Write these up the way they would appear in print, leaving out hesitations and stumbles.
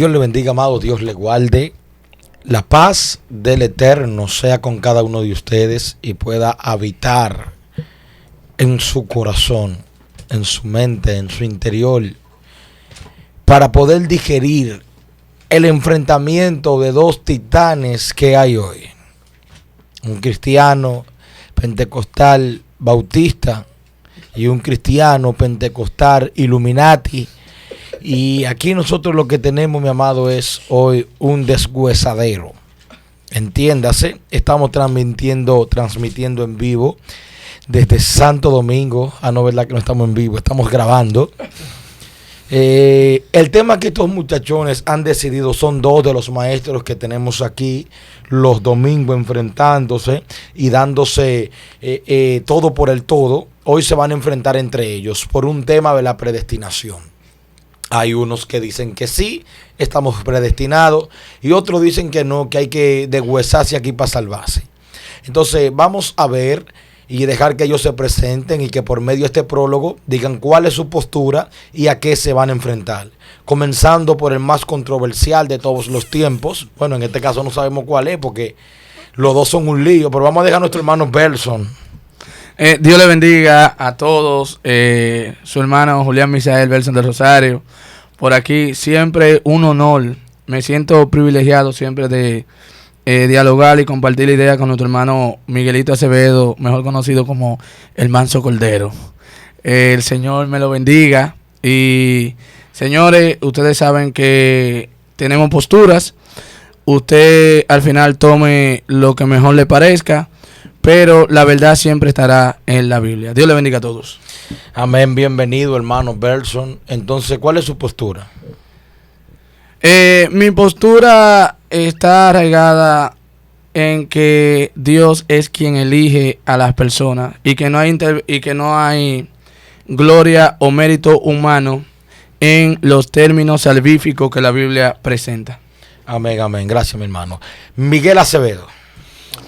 Dios le bendiga, amado, Dios le guarde. La paz del Eterno sea con cada uno de ustedes y pueda habitar en su corazón, en su mente, en su interior, para poder digerir el enfrentamiento de dos titanes que hay hoy. Un cristiano pentecostal bautista y un cristiano pentecostal Illuminati. Y aquí nosotros lo que tenemos, mi amado, es hoy un deshuesadero. Entiéndase, estamos transmitiendo en vivo desde Santo Domingo. No, verdad que no estamos en vivo, estamos grabando. El tema que estos muchachones han decidido, son dos de los maestros que tenemos aquí los domingos enfrentándose y dándose todo por el todo. Hoy se van a enfrentar entre ellos por un tema de la predestinación. Hay unos que dicen que sí, estamos predestinados, y otros dicen que no, que hay que deshuesarse aquí para salvarse. Entonces vamos a ver y dejar que ellos se presenten y que por medio de este prólogo digan cuál es su postura y a qué se van a enfrentar. Comenzando por el más controversial de todos los tiempos. Bueno, en este caso no sabemos cuál es porque los dos son un lío, pero vamos a dejar a nuestro hermano Belson. Dios le bendiga a todos. Su hermano Julián Misael Belson del Rosario. Por aquí siempre un honor. Me siento privilegiado siempre de dialogar y compartir la idea con nuestro hermano Miguelito Acevedo, mejor conocido como el Manso Cordero. El Señor me lo bendiga. Y señores, ustedes saben que tenemos posturas. Usted al final tome lo que mejor le parezca, pero la verdad siempre estará en la Biblia. Dios le bendiga a todos. Amén, bienvenido hermano Belson. Entonces, ¿cuál es su postura? Mi postura está arraigada en que Dios es quien elige a las personas y que no hay gloria o mérito humano en los términos salvíficos que la Biblia presenta. Amén, amén. Gracias, mi hermano. Miguel Acevedo.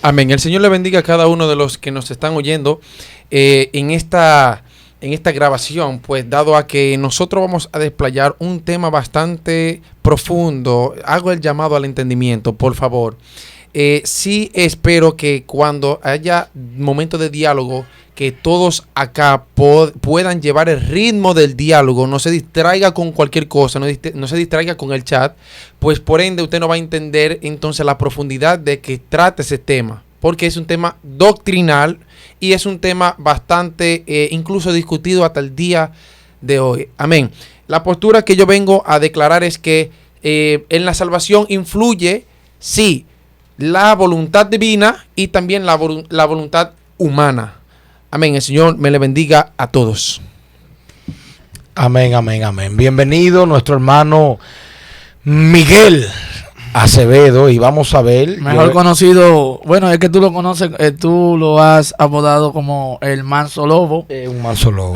Amén. El Señor le bendiga a cada uno de los que nos están oyendo en esta grabación, pues dado a que nosotros vamos a desplayar un tema bastante profundo, hago el llamado al entendimiento, por favor. Sí espero que cuando haya momentos de diálogo, que todos acá puedan llevar el ritmo del diálogo, no se distraiga con cualquier cosa, no se distraiga con el chat, pues por ende usted no va a entender entonces la profundidad de que trata ese tema, porque es un tema doctrinal y es un tema bastante incluso discutido hasta el día de hoy. Amén. La postura que yo vengo a declarar es que en la salvación influye, sí, la voluntad divina y también la voluntad humana. Amén. El Señor me le bendiga a todos. Amén, amén, amén. Bienvenido nuestro hermano Miguel Acevedo, y vamos a ver. Mejor conocido, bueno, es que tú lo conoces, tú lo has apodado como el Manso Lobo. Un Manso Lobo.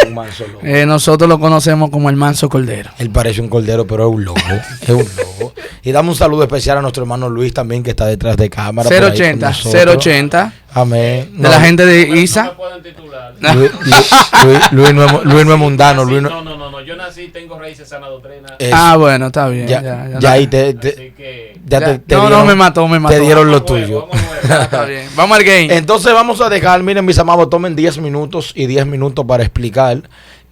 Un Manso Lobo. Nosotros lo conocemos como el Manso Cordero. Él parece un cordero, pero es un lobo. Es un lobo. Y damos un saludo especial a nuestro hermano Luis también, que está detrás de cámara. 080. Amén. De la gente de ISA. No me pueden titular. Luis no es mundano. Luis No. Yo nací, tengo raíces sana doctrina. Bueno, está bien. Ya ahí me mató. Te dieron lo tuyo. Está bien. Vamos al game. Entonces vamos a dejar, miren mis amados, tomen 10 minutos y 10 minutos para explicar.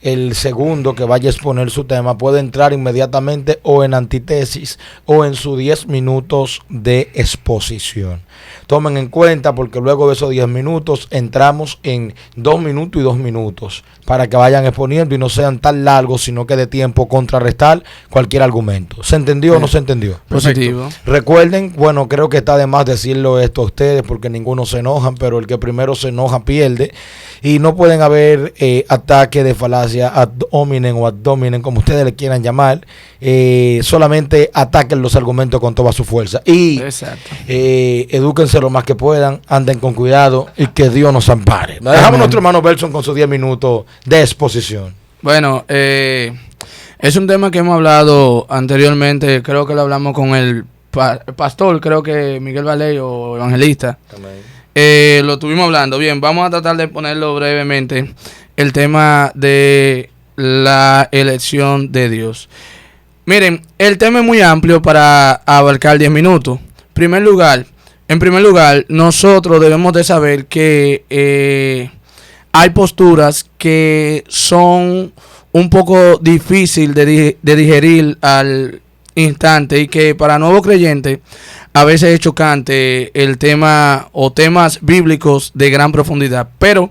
El segundo que vaya a exponer su tema puede entrar inmediatamente o en antítesis o en sus 10 minutos de exposición. Tomen en cuenta, porque luego de esos 10 minutos entramos en 2 minutos y 2 minutos para que vayan exponiendo y no sean tan largos, sino que de tiempo contrarrestar cualquier argumento. ¿Se entendió o no se entendió? Positivo. Perfecto. Recuerden, bueno, creo que está de más decirlo esto a ustedes porque ninguno se enojan, pero el que primero se enoja pierde. Y no pueden haber ataques de falacia ad hominem o ad dominem, como ustedes le quieran llamar. Solamente ataquen los argumentos con toda su fuerza. Y edúquense lo más que puedan, anden con cuidado y que Dios nos ampare. Dejamos a nuestro hermano Belson con sus 10 minutos de exposición. Bueno, es un tema que hemos hablado anteriormente, creo que lo hablamos con el pastor, creo que Miguel Valey o evangelista. Lo estuvimos hablando. Bien, vamos a tratar de ponerlo brevemente. El tema de la elección de Dios. Miren, el tema es muy amplio para abarcar 10 minutos. En primer lugar, nosotros debemos de saber que hay posturas que son un poco difícil de digerir al instante y que para nuevos creyentes a veces es chocante el tema o temas bíblicos de gran profundidad. Pero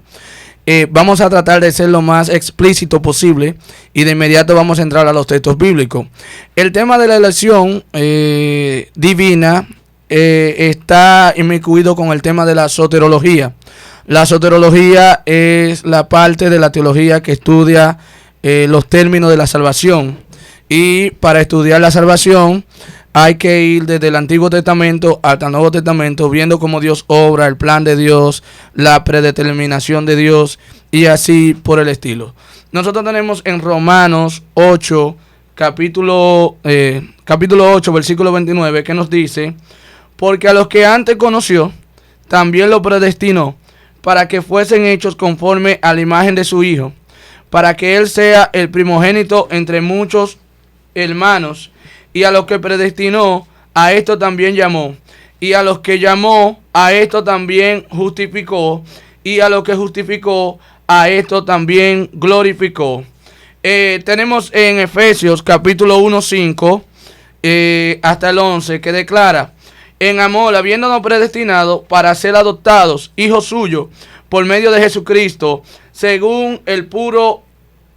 vamos a tratar de ser lo más explícito posible y de inmediato vamos a entrar a los textos bíblicos. El tema de la elección divina está inmiscuido con el tema de la soterología. La soterología es la parte de la teología que estudia los términos de la salvación. Y para estudiar la salvación hay que ir desde el Antiguo Testamento hasta el Nuevo Testamento, viendo cómo Dios obra, el plan de Dios, la predeterminación de Dios y así por el estilo. Nosotros tenemos en Romanos 8, capítulo 8, versículo 29, que nos dice: porque a los que antes conoció, también los predestinó, para que fuesen hechos conforme a la imagen de su Hijo, para que Él sea el primogénito entre muchos hermanos. Y a los que predestinó, a esto también llamó. Y a los que llamó, a esto también justificó. Y a los que justificó, a esto también glorificó. Tenemos en Efesios capítulo 1, 5 hasta el 11, que declara: en amor, habiéndonos predestinado para ser adoptados hijos suyos por medio de Jesucristo, según el puro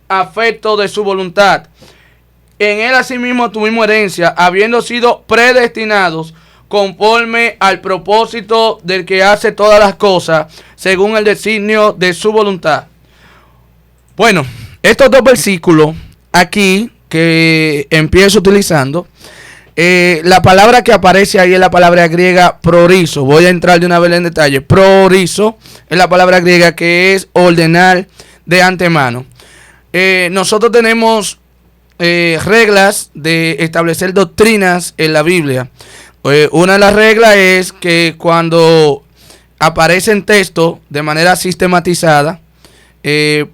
afecto de su voluntad. En él asimismo tuvimos herencia, habiendo sido predestinados conforme al propósito del que hace todas las cosas, según el designio de su voluntad. Bueno, estos dos versículos aquí que empiezo utilizando, la palabra que aparece ahí es la palabra griega prorizo. Voy a entrar de una vez en detalle. Prorizo es la palabra griega que es ordenar de antemano. Nosotros tenemos reglas de establecer doctrinas en la Biblia. Una de las reglas es que cuando aparecen textos de manera sistematizada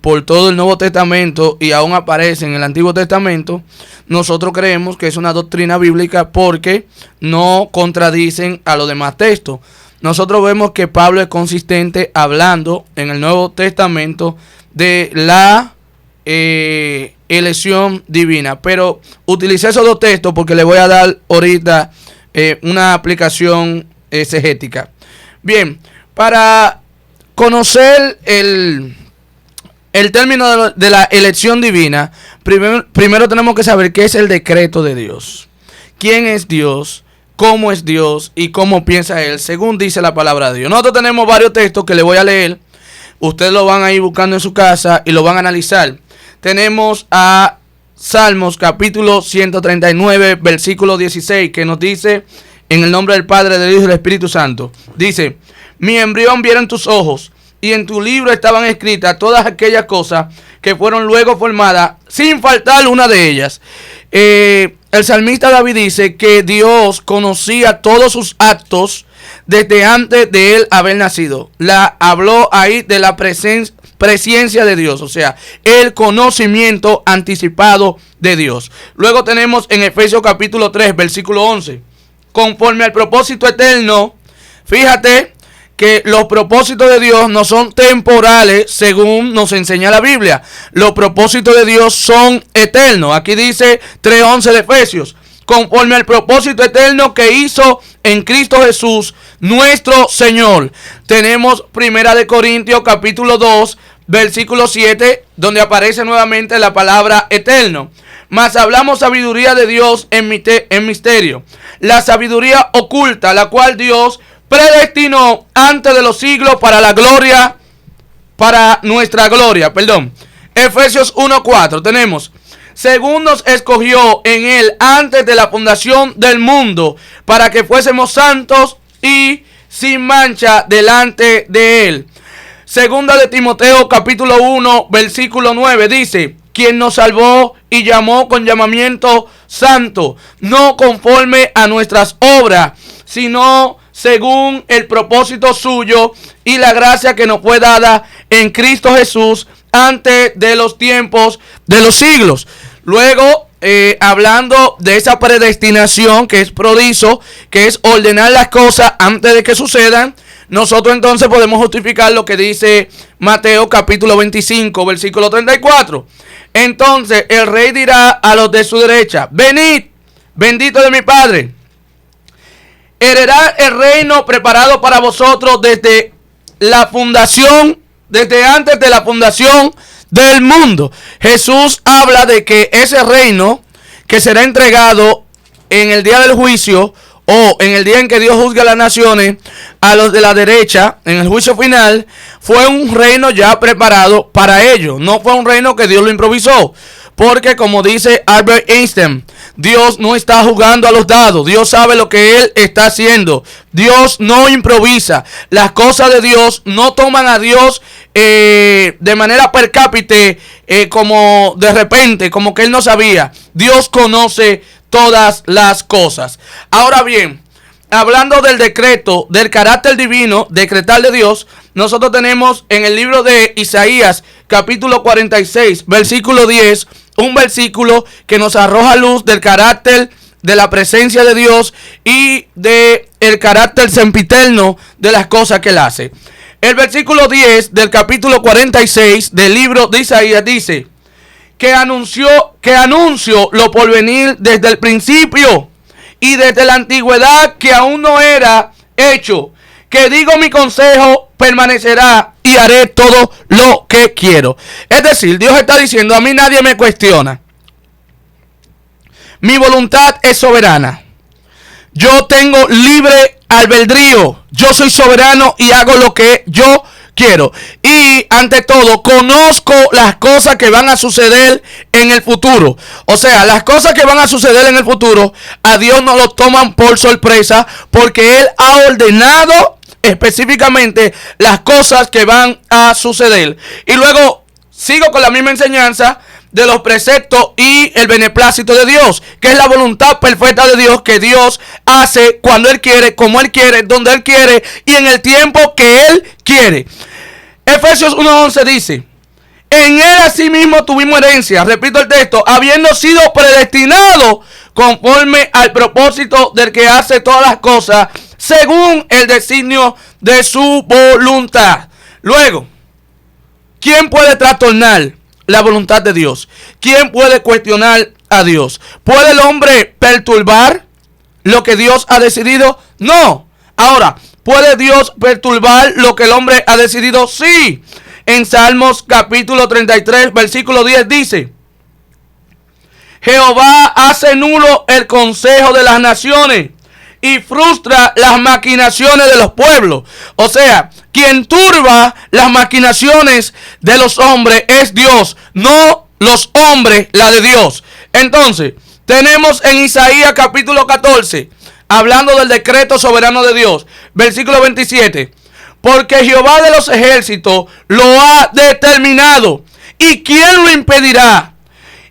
por todo el Nuevo Testamento y aún aparecen en el Antiguo Testamento, nosotros creemos que es una doctrina bíblica porque no contradicen a los demás textos. Nosotros vemos que Pablo es consistente hablando en el Nuevo Testamento de la elección divina, pero utilicé esos dos textos porque le voy a dar ahorita una aplicación exegética. Bien, para conocer el término de la elección divina, primero tenemos que saber qué es el decreto de Dios, quién es Dios, cómo es Dios y cómo piensa Él, según dice la palabra de Dios. Nosotros tenemos varios textos que le voy a leer, ustedes lo van a ir buscando en su casa y lo van a analizar. Tenemos a Salmos capítulo 139, versículo 16, que nos dice: en el nombre del Padre, del Hijo y del Espíritu Santo. Dice: mi embrión vieron tus ojos, y en tu libro estaban escritas todas aquellas cosas que fueron luego formadas, sin faltar una de ellas. El salmista David dice que Dios conocía todos sus actos desde antes de él haber nacido. Habló ahí de la presencia de Dios, o sea, el conocimiento anticipado de Dios. Luego tenemos en Efesios capítulo 3, versículo 11, conforme al propósito eterno. Fíjate que los propósitos de Dios no son temporales, según nos enseña la Biblia. Los propósitos de Dios son eternos. Aquí dice 3:11 de Efesios: conforme al propósito eterno que hizo en Cristo Jesús, nuestro Señor. Tenemos Primera de Corintios capítulo 2, versículo 7, donde aparece nuevamente la palabra eterno. Mas hablamos sabiduría de Dios en misterio, la sabiduría oculta, la cual Dios predestinó antes de los siglos para nuestra gloria. Efesios 1:4 tenemos: según nos escogió en él antes de la fundación del mundo, para que fuésemos santos y sin mancha delante de él. Segunda de Timoteo capítulo 1, versículo 9 dice: quien nos salvó y llamó con llamamiento santo, no conforme a nuestras obras, sino según el propósito suyo y la gracia que nos fue dada en Cristo Jesús antes de los tiempos de los siglos. Luego hablando de esa predestinación que es prodiso, que es ordenar las cosas antes de que sucedan, nosotros entonces podemos justificar lo que dice Mateo capítulo 25, versículo 34. Entonces el rey dirá a los de su derecha: venid, bendito de mi Padre, heredad el reino preparado para vosotros desde la fundación, desde antes de la fundación del mundo. Jesús habla de que ese reino que será entregado en el día del juicio, o en el día en que Dios juzga a las naciones, a los de la derecha, en el juicio final, fue un reino ya preparado para ellos. No fue un reino que Dios lo improvisó. Porque como dice Albert Einstein, Dios no está jugando a los dados. Dios sabe lo que Él está haciendo. Dios no improvisa. Las cosas de Dios no toman a Dios de manera per cápita, como de repente, como que Él no sabía. Dios conoce todas las cosas. Ahora bien, hablando del decreto, del carácter divino, decretar de Dios, nosotros tenemos en el libro de Isaías, capítulo 46, versículo 10, un versículo que nos arroja luz del carácter de la presencia de Dios y de el carácter sempiterno de las cosas que Él hace. El versículo 10 del capítulo 46 del libro de Isaías dice: que anuncio lo por venir desde el principio y desde la antigüedad, que aún no era hecho, que digo mi consejo permanecerá y haré todo lo que quiero. Es decir, Dios está diciendo: a mí nadie me cuestiona, mi voluntad es soberana, yo tengo libre albedrío, yo soy soberano y hago lo que yo quiero. Y ante todo, conozco las cosas que van a suceder en el futuro. O sea, las cosas que van a suceder en el futuro, a Dios no lo toman por sorpresa, porque Él ha ordenado específicamente las cosas que van a suceder. Y luego sigo con la misma enseñanza de los preceptos y el beneplácito de Dios, que es la voluntad perfecta de Dios, que Dios hace cuando Él quiere, como Él quiere, donde Él quiere y en el tiempo que Él quiere. Efesios 1:11 dice: en Él asimismo tuvimos herencia, repito el texto, habiendo sido predestinados conforme al propósito del que hace todas las cosas según el designio de su voluntad. Luego, ¿quién puede trastornar la voluntad de Dios? ¿Quién puede cuestionar a Dios? ¿Puede el hombre perturbar lo que Dios ha decidido? No. Ahora, ¿puede Dios perturbar lo que el hombre ha decidido? Sí. En Salmos capítulo 33, versículo 10 dice: Jehová hace nulo el consejo de las naciones y frustra las maquinaciones de los pueblos. O sea, quien turba las maquinaciones de los hombres es Dios, no los hombres la de Dios. Entonces, tenemos en Isaías capítulo 14, hablando del decreto soberano de Dios, versículo 27. Porque Jehová de los ejércitos lo ha determinado, ¿y quién lo impedirá?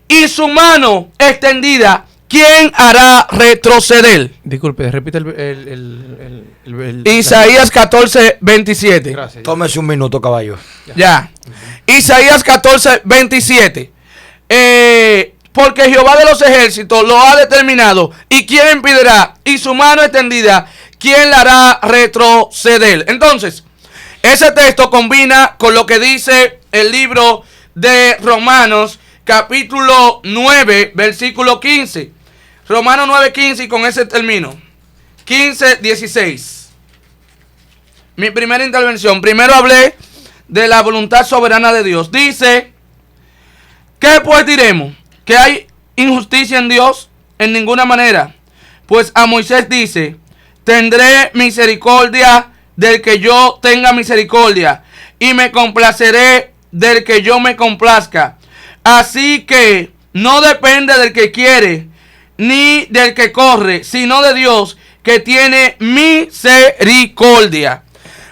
Y su mano extendida, ¿quién hará retroceder? Disculpe, repite Isaías 14, 27. Gracias. Tómese un minuto, caballo. Ya. Isaías 14, 27. Porque Jehová de los ejércitos lo ha determinado, ¿y quién impedirá? Y su mano extendida, ¿quién la hará retroceder? Entonces, ese texto combina con lo que dice el libro de Romanos, capítulo 9, versículo 15. Romanos 9, 15, y con ese termino. 15, 16. Mi primera intervención. Primero hablé de la voluntad soberana de Dios. Dice: ¿qué pues diremos? ¿Que hay injusticia en Dios? En ninguna manera. Pues a Moisés dice: tendré misericordia del que yo tenga misericordia, y me complaceré del que yo me complazca. Así que no depende del que quiere, ni del que corre, sino de Dios, que tiene misericordia.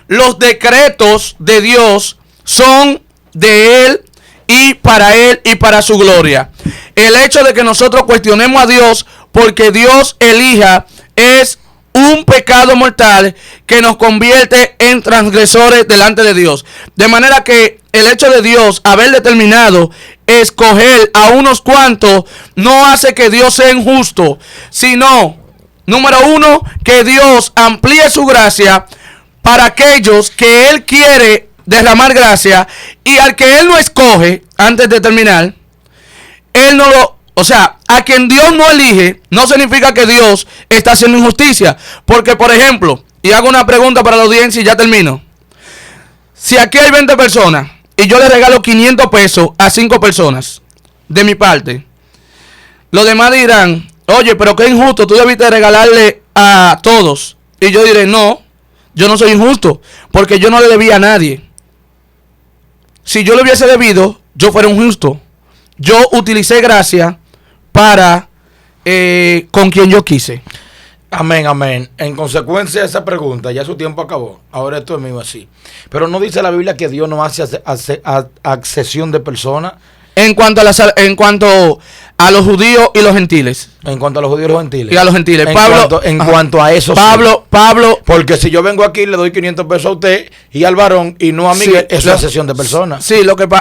Los decretos de Dios son de Él y para su gloria. El hecho de que nosotros cuestionemos a Dios porque Dios elija es un pecado mortal que nos convierte en transgresores delante de Dios. De manera que el hecho de Dios haber determinado escoger a unos cuantos no hace que Dios sea injusto, sino, número uno, que Dios amplíe su gracia para aquellos que Él quiere derramar gracia, y al que Él no escoge, antes de terminar, Él no lo... O sea, a quien Dios no elige, no significa que Dios está haciendo injusticia. Porque, por ejemplo, y hago una pregunta para la audiencia y ya termino. Si aquí hay 20 personas y yo le regalo 500 pesos a 5 personas, de mi parte, los demás dirán, oye, pero qué injusto, tú debiste regalarle a todos. Y yo diré, no, yo no soy injusto, porque yo no le debía a nadie. Si yo le hubiese debido, yo fuera injusto. Yo utilicé gracia para con quien yo quise. Amén, amén. En consecuencia de esa pregunta, ya su tiempo acabó. Ahora esto es mío así. Pero no dice la Biblia que Dios no hace accesión de personas. En cuanto a los judíos y los gentiles. En cuanto a los judíos y los gentiles. Y a los gentiles. En cuanto a eso. Pablo. Porque si yo vengo aquí y le doy 500 pesos a usted y al varón y no a Miguel, sí, eso es accesión de personas. Sí,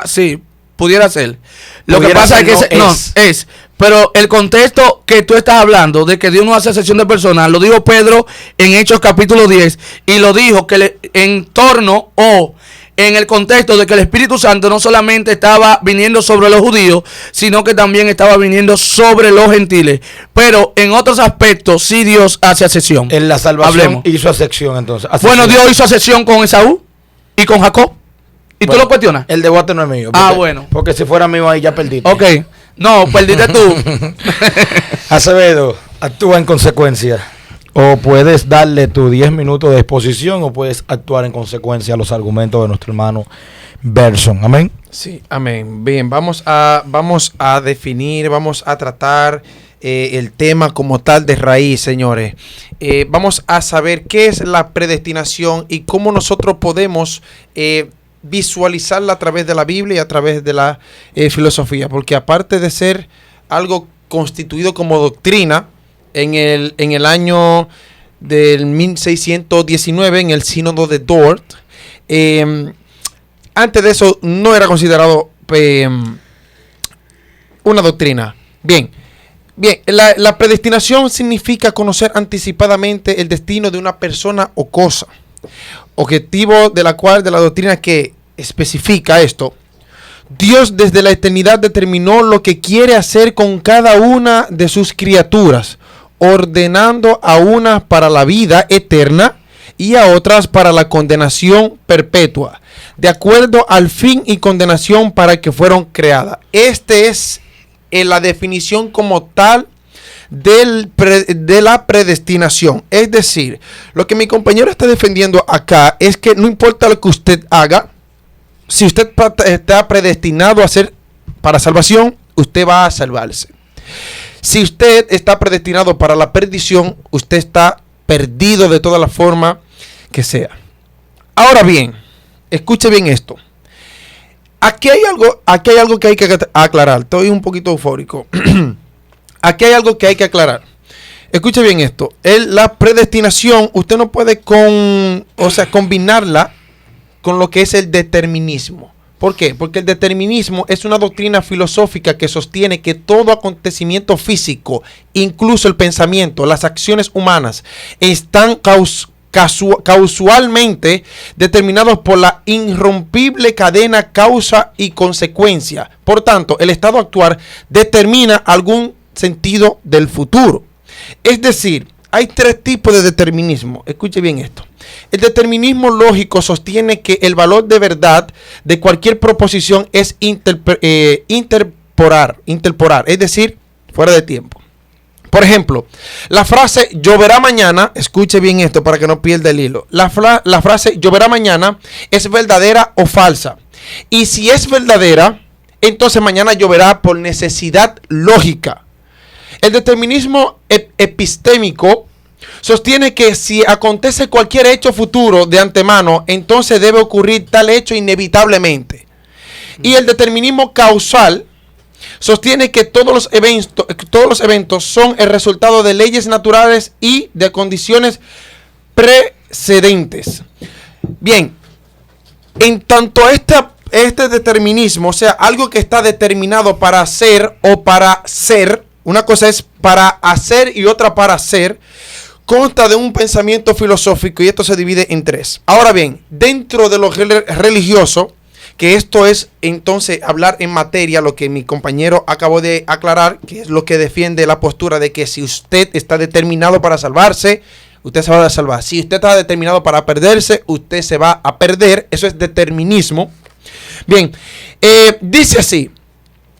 sí, pudiera ser. Lo que Pudiera pasa ser, es que no es. Pero el contexto que tú estás hablando de que Dios no hace excepción de personas, lo dijo Pedro en Hechos capítulo 10, y lo dijo que en torno o en el contexto de que el Espíritu Santo no solamente estaba viniendo sobre los judíos, sino que también estaba viniendo sobre los gentiles. Pero en otros aspectos sí Dios hace excepción. En la salvación Hablemos. hizo excepción entonces. Bueno, Dios hizo excepción con Esaú y con Jacob. ¿Y bueno, tú lo cuestionas? El debate no es mío. Bueno. Porque si fuera mío ahí ya perdiste. Ok. No, perdiste tú. Acevedo, actúa en consecuencia. O puedes darle tus 10 minutos de exposición o puedes actuar en consecuencia a los argumentos de nuestro hermano Berson. Amén. Sí, amén. Bien, vamos a definir, vamos a tratar el tema como tal de raíz, señores. Vamos a saber qué es la predestinación y cómo nosotros podemos visualizarla a través de la Biblia y a través de la filosofía. Porque aparte de ser algo constituido como doctrina, en el año del 1619, en el sínodo de Dort, antes de eso no era considerado una doctrina. Bien, la predestinación significa conocer anticipadamente el destino de una persona o cosa, objetivo de la doctrina que especifica esto. Dios desde la eternidad determinó lo que quiere hacer con cada una de sus criaturas, ordenando a unas para la vida eterna y a otras para la condenación perpetua, de acuerdo al fin y condenación para que fueron creadas. Este es la definición como tal de la predestinación. Es decir, lo que mi compañero está defendiendo acá es que no importa lo que usted haga, si usted está predestinado a ser para salvación, usted va a salvarse. Si usted está predestinado para la perdición, usted está perdido de toda la forma que sea. Ahora bien, escuche bien esto. Aquí hay algo que hay que aclarar. Estoy un poquito eufórico. Aquí hay algo que hay que aclarar. Escuche bien esto. La predestinación, usted no puede combinarla con lo que es el determinismo. ¿Por qué? Porque el determinismo es una doctrina filosófica que sostiene que todo acontecimiento físico, incluso el pensamiento, las acciones humanas, están causalmente determinados por la irrompible cadena causa y consecuencia. Por tanto, el estado actual determina algún sentido del futuro. Es decir, hay tres tipos de determinismo. Escuche bien esto. El determinismo lógico sostiene que el valor de verdad de cualquier proposición es intemporal, es decir, fuera de tiempo. Por ejemplo, la frase lloverá mañana, escuche bien esto para que no pierda el hilo. La frase lloverá mañana es verdadera o falsa. Y si es verdadera, entonces mañana lloverá por necesidad lógica. El determinismo epistémico sostiene que si acontece cualquier hecho futuro de antemano, entonces debe ocurrir tal hecho inevitablemente. Y el determinismo causal sostiene que todos los eventos son el resultado de leyes naturales y de condiciones precedentes. Bien, en tanto este determinismo, o sea, algo que está determinado para hacer o para ser, una cosa es para hacer y otra para ser, consta de un pensamiento filosófico y esto se divide en tres. Ahora bien, dentro de lo religioso, que esto es entonces hablar en materia, lo que mi compañero acabó de aclarar, que es lo que defiende la postura de que si usted está determinado para salvarse, usted se va a salvar. Si usted está determinado para perderse, usted se va a perder. Eso es determinismo. Bien, dice así.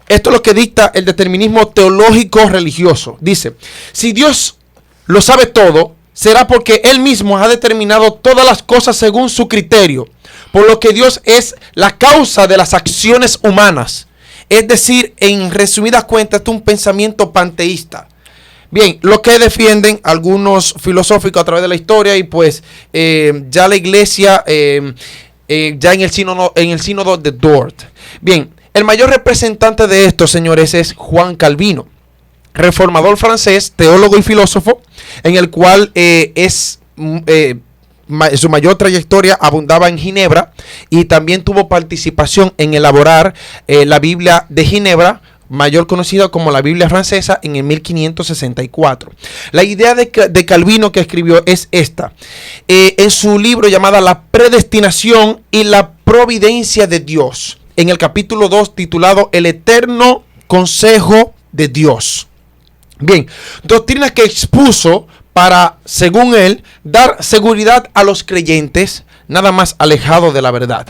Esto es lo que dicta el determinismo teológico religioso. Dice, si Dios lo sabe todo, será porque Él mismo ha determinado todas las cosas según su criterio, por lo que Dios es la causa de las acciones humanas. Es decir, en resumidas cuentas, esto es un pensamiento panteísta. Bien, lo que defienden algunos filosóficos a través de la historia y pues ya la iglesia, ya en el sínodo de Dort. Bien, el mayor representante de esto, señores, es Juan Calvino, reformador francés, teólogo y filósofo, en el cual su mayor trayectoria abundaba en Ginebra y también tuvo participación en elaborar la Biblia de Ginebra, mayor conocida como la Biblia francesa, en el 1564. La idea de Calvino que escribió es esta. En su libro llamada La predestinación y la providencia de Dios, en el capítulo 2 titulado El eterno consejo de Dios. Bien, doctrina que expuso para, según él, dar seguridad a los creyentes, nada más alejado de la verdad.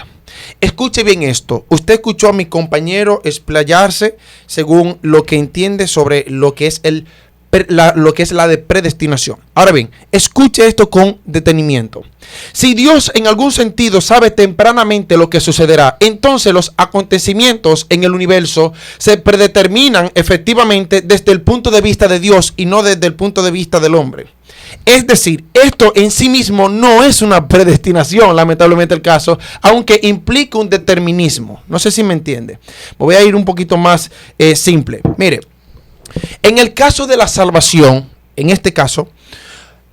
Escuche bien esto. Usted escuchó a mi compañero explayarse según lo que entiende sobre lo que es la de predestinación. Ahora bien, escuche esto con detenimiento. Si Dios en algún sentido sabe tempranamente lo que sucederá, entonces los acontecimientos en el universo se predeterminan efectivamente desde el punto de vista de Dios y no desde el punto de vista del hombre. Es decir, esto en sí mismo no es una predestinación, lamentablemente el caso, aunque implica un determinismo. No sé si me entiende. Me voy a ir un poquito más simple. Mire, en el caso de la salvación, en este caso,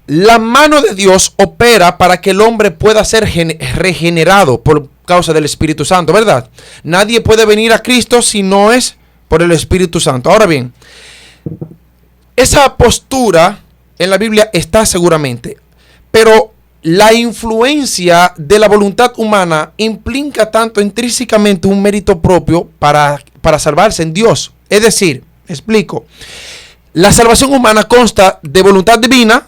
la mano de Dios opera para que el hombre pueda ser regenerado por causa del Espíritu Santo, ¿verdad? Nadie puede venir a Cristo si no es por el Espíritu Santo. Ahora bien, esa postura en la Biblia está seguramente, pero la influencia de la voluntad humana implica tanto intrínsecamente un mérito propio para salvarse en Dios. Es decir, explico, la salvación humana consta de voluntad divina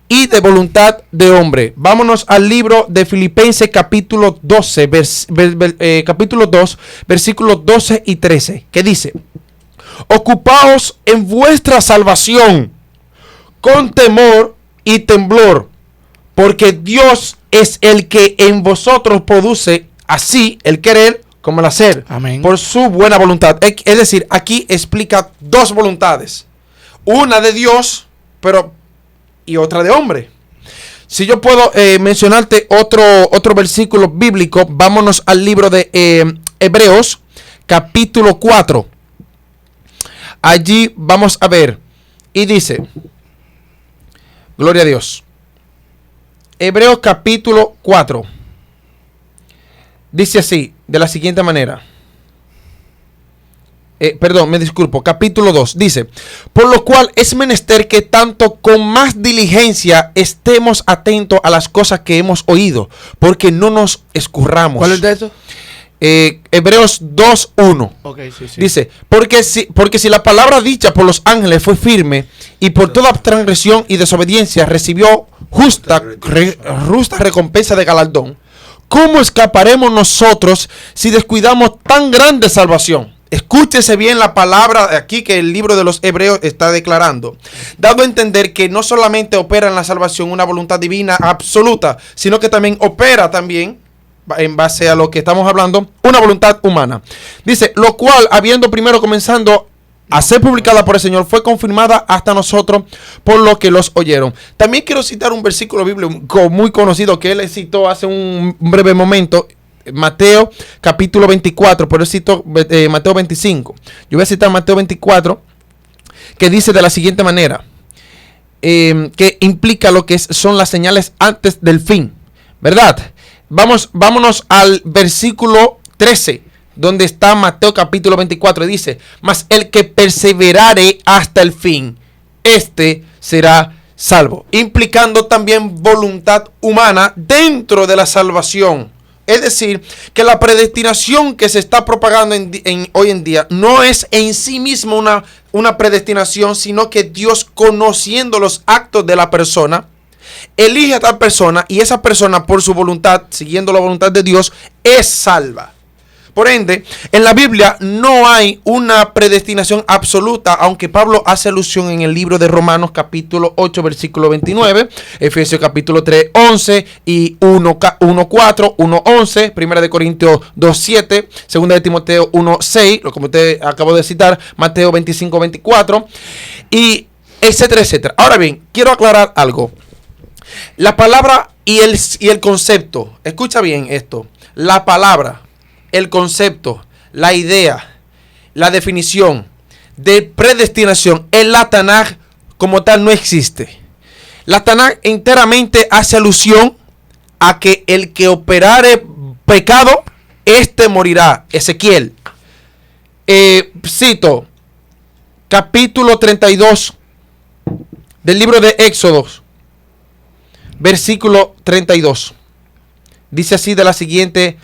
y de voluntad de hombre. Vámonos al libro de Filipenses capítulo 12, capítulo 2, versículos 12 y 13, que dice: ocupaos en vuestra salvación con temor y temblor, porque Dios es el que en vosotros produce así el querer como el hacer. Amén. Por su buena voluntad. Es decir, aquí explica dos voluntades. Una de Dios, y otra de hombre. Si yo puedo mencionarte otro versículo bíblico, vámonos al libro de Hebreos, capítulo 4. Allí vamos a ver, y dice, gloria a Dios. Hebreos capítulo 4. Dice así, de la siguiente manera. Capítulo 2. Dice: por lo cual es menester que tanto con más diligencia estemos atentos a las cosas que hemos oído, porque no nos escurramos. ¿Cuál es de eso? Hebreos 2:1. Okay, sí. Dice: porque si la palabra dicha por los ángeles fue firme, y por toda transgresión y desobediencia recibió justa recompensa de galardón, ¿cómo escaparemos nosotros si descuidamos tan grande salvación? Escúchese bien la palabra aquí que el libro de los Hebreos está declarando, dando a entender que no solamente opera en la salvación una voluntad divina absoluta, sino que también opera también, en base a lo que estamos hablando, una voluntad humana. Dice: lo cual, habiendo primero comenzando a ser publicada por el Señor, fue confirmada hasta nosotros por lo que los oyeron. También quiero citar un versículo bíblico muy conocido que él citó hace un breve momento. Mateo capítulo 24, por eso cito Mateo 25. Yo voy a citar Mateo 24, que dice de la siguiente manera, que implica lo que son las señales antes del fin, ¿verdad? Vámonos al versículo 13, donde está Mateo capítulo 24, y dice: mas el que perseverare hasta el fin, este será salvo, implicando también voluntad humana dentro de la salvación. Es decir, que la predestinación que se está propagando hoy en día no es en sí misma una predestinación, sino que Dios, conociendo los actos de la persona, elige a tal persona, y esa persona, por su voluntad, siguiendo la voluntad de Dios, es salva. Por ende, en la Biblia no hay una predestinación absoluta, aunque Pablo hace alusión en el libro de Romanos capítulo 8 versículo 29, Efesios capítulo 3, 11 y 1, 4, 1, 11, Primera de Corintios 2, 7, Segunda de Timoteo 1, 6, lo como usted acabó de citar, Mateo 25, 24, y etcétera, etcétera. Ahora bien, quiero aclarar algo. La palabra y el concepto, escucha bien esto, la palabra, el concepto, la idea, la definición de predestinación en la Tanaj como tal no existe. La Tanaj enteramente hace alusión a que el que operare pecado, este morirá. Ezequiel. Cito capítulo 32 del libro de Éxodo, versículo 32. Dice así de la siguiente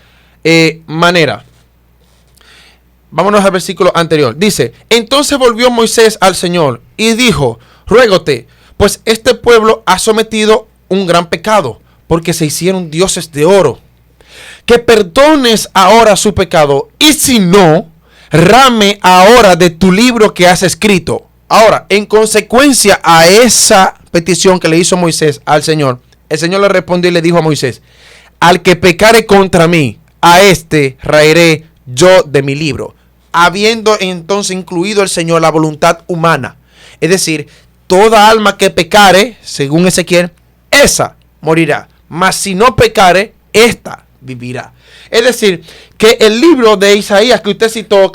manera. Vámonos al versículo anterior. Dice: entonces volvió Moisés al Señor y dijo: ruégote, pues este pueblo ha sometido un gran pecado, porque se hicieron dioses de oro, que perdones ahora su pecado, y si no, rame ahora de tu libro que has escrito. Ahora, en consecuencia a esa petición que le hizo Moisés al Señor, el Señor le respondió y le dijo a Moisés: al que pecare contra mí, a este raeré yo de mi libro. Habiendo entonces incluido el Señor la voluntad humana. Es decir, toda alma que pecare, según Ezequiel, esa morirá. Mas si no pecare, esta vivirá. Es decir, que el libro de Isaías que usted citó,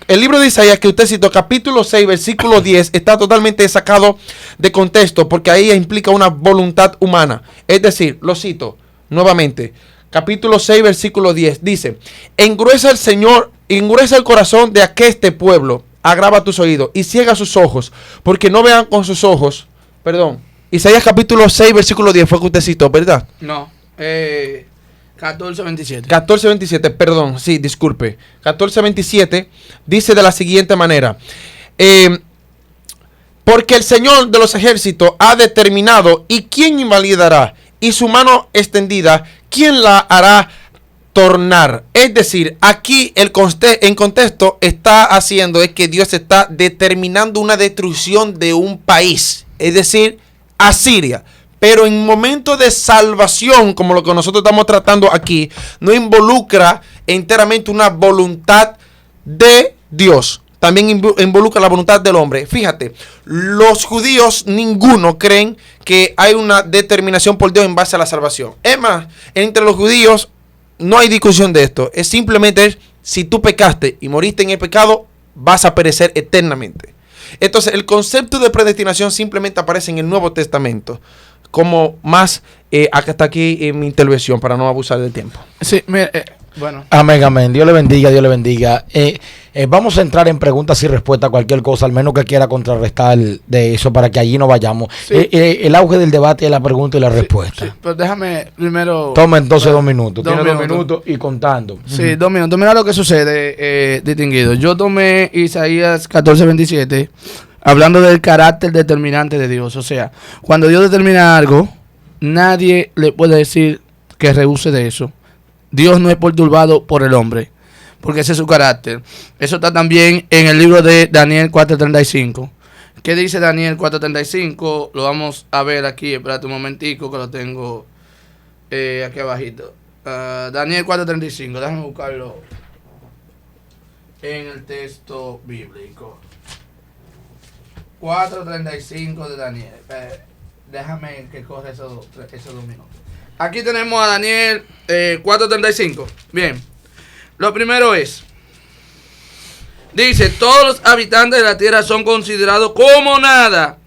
el libro de Isaías que usted citó, capítulo 6, versículo 10, está totalmente sacado de contexto, porque ahí implica una voluntad humana. Es decir, lo cito nuevamente. Capítulo 6, versículo 10, dice: engruesa el corazón de aqueste pueblo, agrava tus oídos y ciega sus ojos, porque no vean con sus ojos. Perdón, Isaías capítulo 6, versículo 10 fue que usted citó, ¿verdad? No, 14:27. 14:27, perdón, sí, disculpe. 14:27 dice de la siguiente manera: porque el Señor de los ejércitos ha determinado, ¿y quién invalidará? Y su mano extendida, ¿quién la hará tornar? Es decir, aquí en contexto está haciendo es que Dios está determinando una destrucción de un país, es decir, Asiria. Pero en momento de salvación, como lo que nosotros estamos tratando aquí, no involucra enteramente una voluntad de Dios. También involucra la voluntad del hombre. Fíjate, los judíos, ninguno creen que hay una determinación por Dios en base a la salvación. Es más, entre los judíos no hay discusión de esto. Es simplemente, si tú pecaste y moriste en el pecado, vas a perecer eternamente. Entonces, el concepto de predestinación simplemente aparece en el Nuevo Testamento. Como más, hasta aquí en mi intervención, para no abusar del tiempo. Sí, mire, bueno. Amén, amén. Dios le bendiga, Dios le bendiga. Vamos a entrar en preguntas y respuestas, cualquier cosa, al menos que quiera contrarrestar de eso, para que allí no vayamos. Sí. El auge del debate es la pregunta y la respuesta. Sí, pero déjame primero... Toma entonces 2 minutos. Dos Tiene 2 minutos. minutos y contando. Sí, 2 minutos. Mira lo que sucede, distinguido. Yo tomé Isaías 14:27, hablando del carácter determinante de Dios. O sea, cuando Dios determina algo, nadie le puede decir que rehúse de eso. Dios no es perturbado por el hombre, porque ese es su carácter. Eso está también en el libro de Daniel 4:35. ¿Qué dice Daniel 4:35? Lo vamos a ver aquí. Espérate un momentico que lo tengo aquí abajito. Daniel 4:35. Déjame buscarlo en el texto bíblico. 4:35 de Daniel. Déjame que corra esos 2 minutos. aquí tenemos a Daniel 4:35. Bien. Lo primero es, dice, todos los habitantes de la tierra son considerados como nada,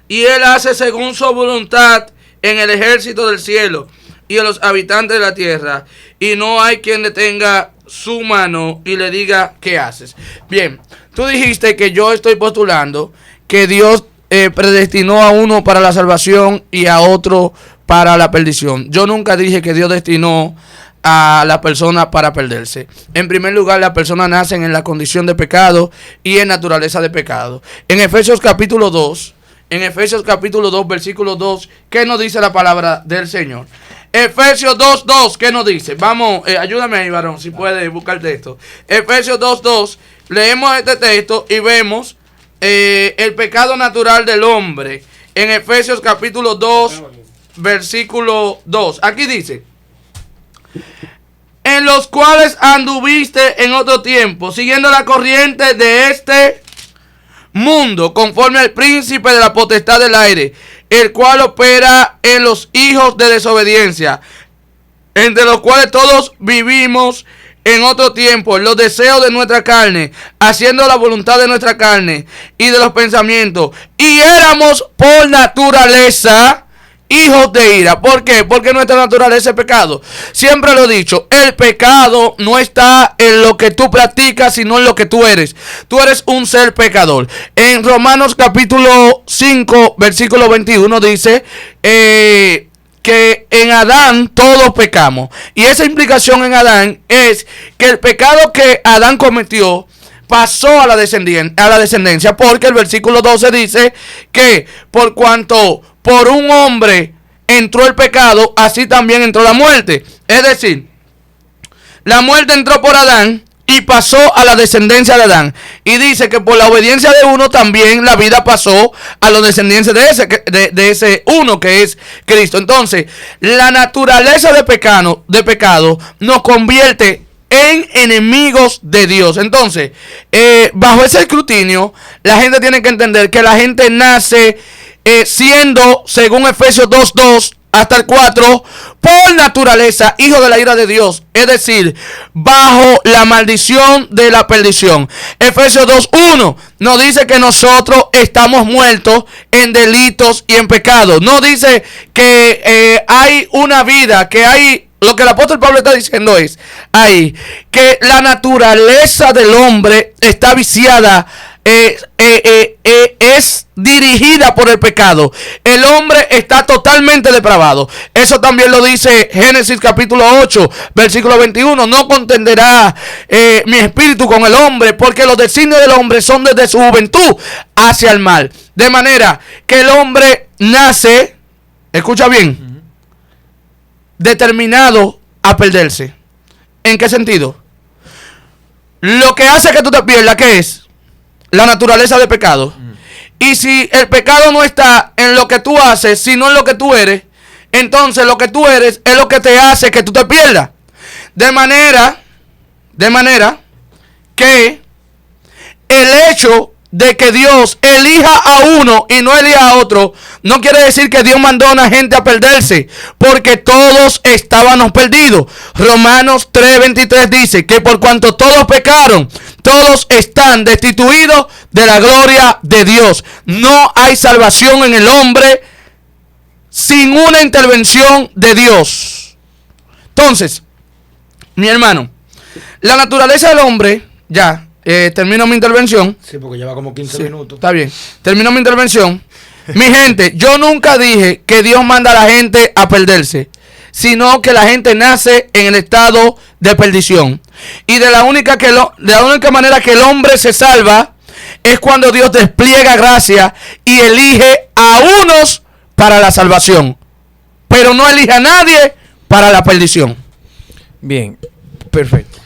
y él hace según su voluntad en el ejército del cielo y en los habitantes de la tierra, y no hay quien detenga su mano y le diga qué haces. Bien, tú dijiste que yo estoy postulando que Dios predestinó a uno para la salvación y a otro para la perdición. Yo nunca dije que Dios destinó a la persona para perderse. En primer lugar, las personas nacen en la condición de pecado y en naturaleza de pecado. En Efesios capítulo 2, versículo 2, ¿qué nos dice la palabra del Señor? Efesios 2:2, ¿qué nos dice? Vamos, ayúdame ahí, varón, si puede buscar el texto. Efesios 2:2, leemos este texto y vemos el pecado natural del hombre. En Efesios capítulo 2, versículo 2. Aquí dice, en los cuales anduviste en otro tiempo, siguiendo la corriente de este mundo, conforme al príncipe de la potestad del aire, el cual opera en los hijos de desobediencia, entre los cuales todos vivimos en otro tiempo, en los deseos de nuestra carne, haciendo la voluntad de nuestra carne y de los pensamientos, y éramos por naturaleza hijos de ira. ¿Por qué? Porque nuestra naturaleza es pecado. Siempre lo he dicho, el pecado no está en lo que tú practicas, sino en lo que tú eres. Tú eres un ser pecador. En Romanos capítulo 5, versículo 21 dice que en Adán todos pecamos. Y esa implicación en Adán es que el pecado que Adán cometió pasó a la descendencia, porque el versículo 12 dice que por cuanto por un hombre entró el pecado, así también entró la muerte. Es decir, la muerte entró por Adán y pasó a la descendencia de Adán. Y dice que por la obediencia de uno también la vida pasó a los descendientes de ese uno que es Cristo. Entonces, la naturaleza de pecado nos convierte en enemigos de Dios. Entonces, bajo ese escrutinio, la gente tiene que entender que la gente nace siendo, según Efesios 2:2 hasta el 4, por naturaleza hijo de la ira de Dios, es decir, bajo la maldición de la perdición. Efesios 2:1 nos dice que nosotros estamos muertos en delitos y en pecados. No dice que hay una vida, que hay. Lo que el apóstol Pablo está diciendo es ahí que la naturaleza del hombre está viciada, es dirigida por el pecado. El hombre está totalmente depravado. Eso también lo dice Génesis capítulo 8, versículo 21. No contenderá mi espíritu con el hombre, porque los designios del hombre son desde su juventud hacia el mal. De manera que el hombre nace, escucha bien, determinado a perderse. ¿En qué sentido? Lo que hace que tú te pierdas, ¿qué es? La naturaleza de pecado. Y si el pecado no está en lo que tú haces, sino en lo que tú eres, entonces lo que tú eres es lo que te hace que tú te pierdas. De manera que el hecho de que Dios elija a uno y no elija a otro, no quiere decir que Dios mandó a una gente a perderse, porque todos estábamos perdidos. Romanos 3:23 dice que por cuanto todos pecaron, todos están destituidos de la gloria de Dios. No hay salvación en el hombre sin una intervención de Dios. Entonces, mi hermano, la naturaleza del hombre, ya, termino mi intervención. Sí, porque lleva como 15 minutos. Está bien. Termino mi intervención. Mi gente, yo nunca dije que Dios manda a la gente a perderse, sino que la gente nace en el estado de perdición. Y de la única manera que el hombre se salva es cuando Dios despliega gracia y elige a unos para la salvación, pero no elige a nadie para la perdición. Bien, perfecto.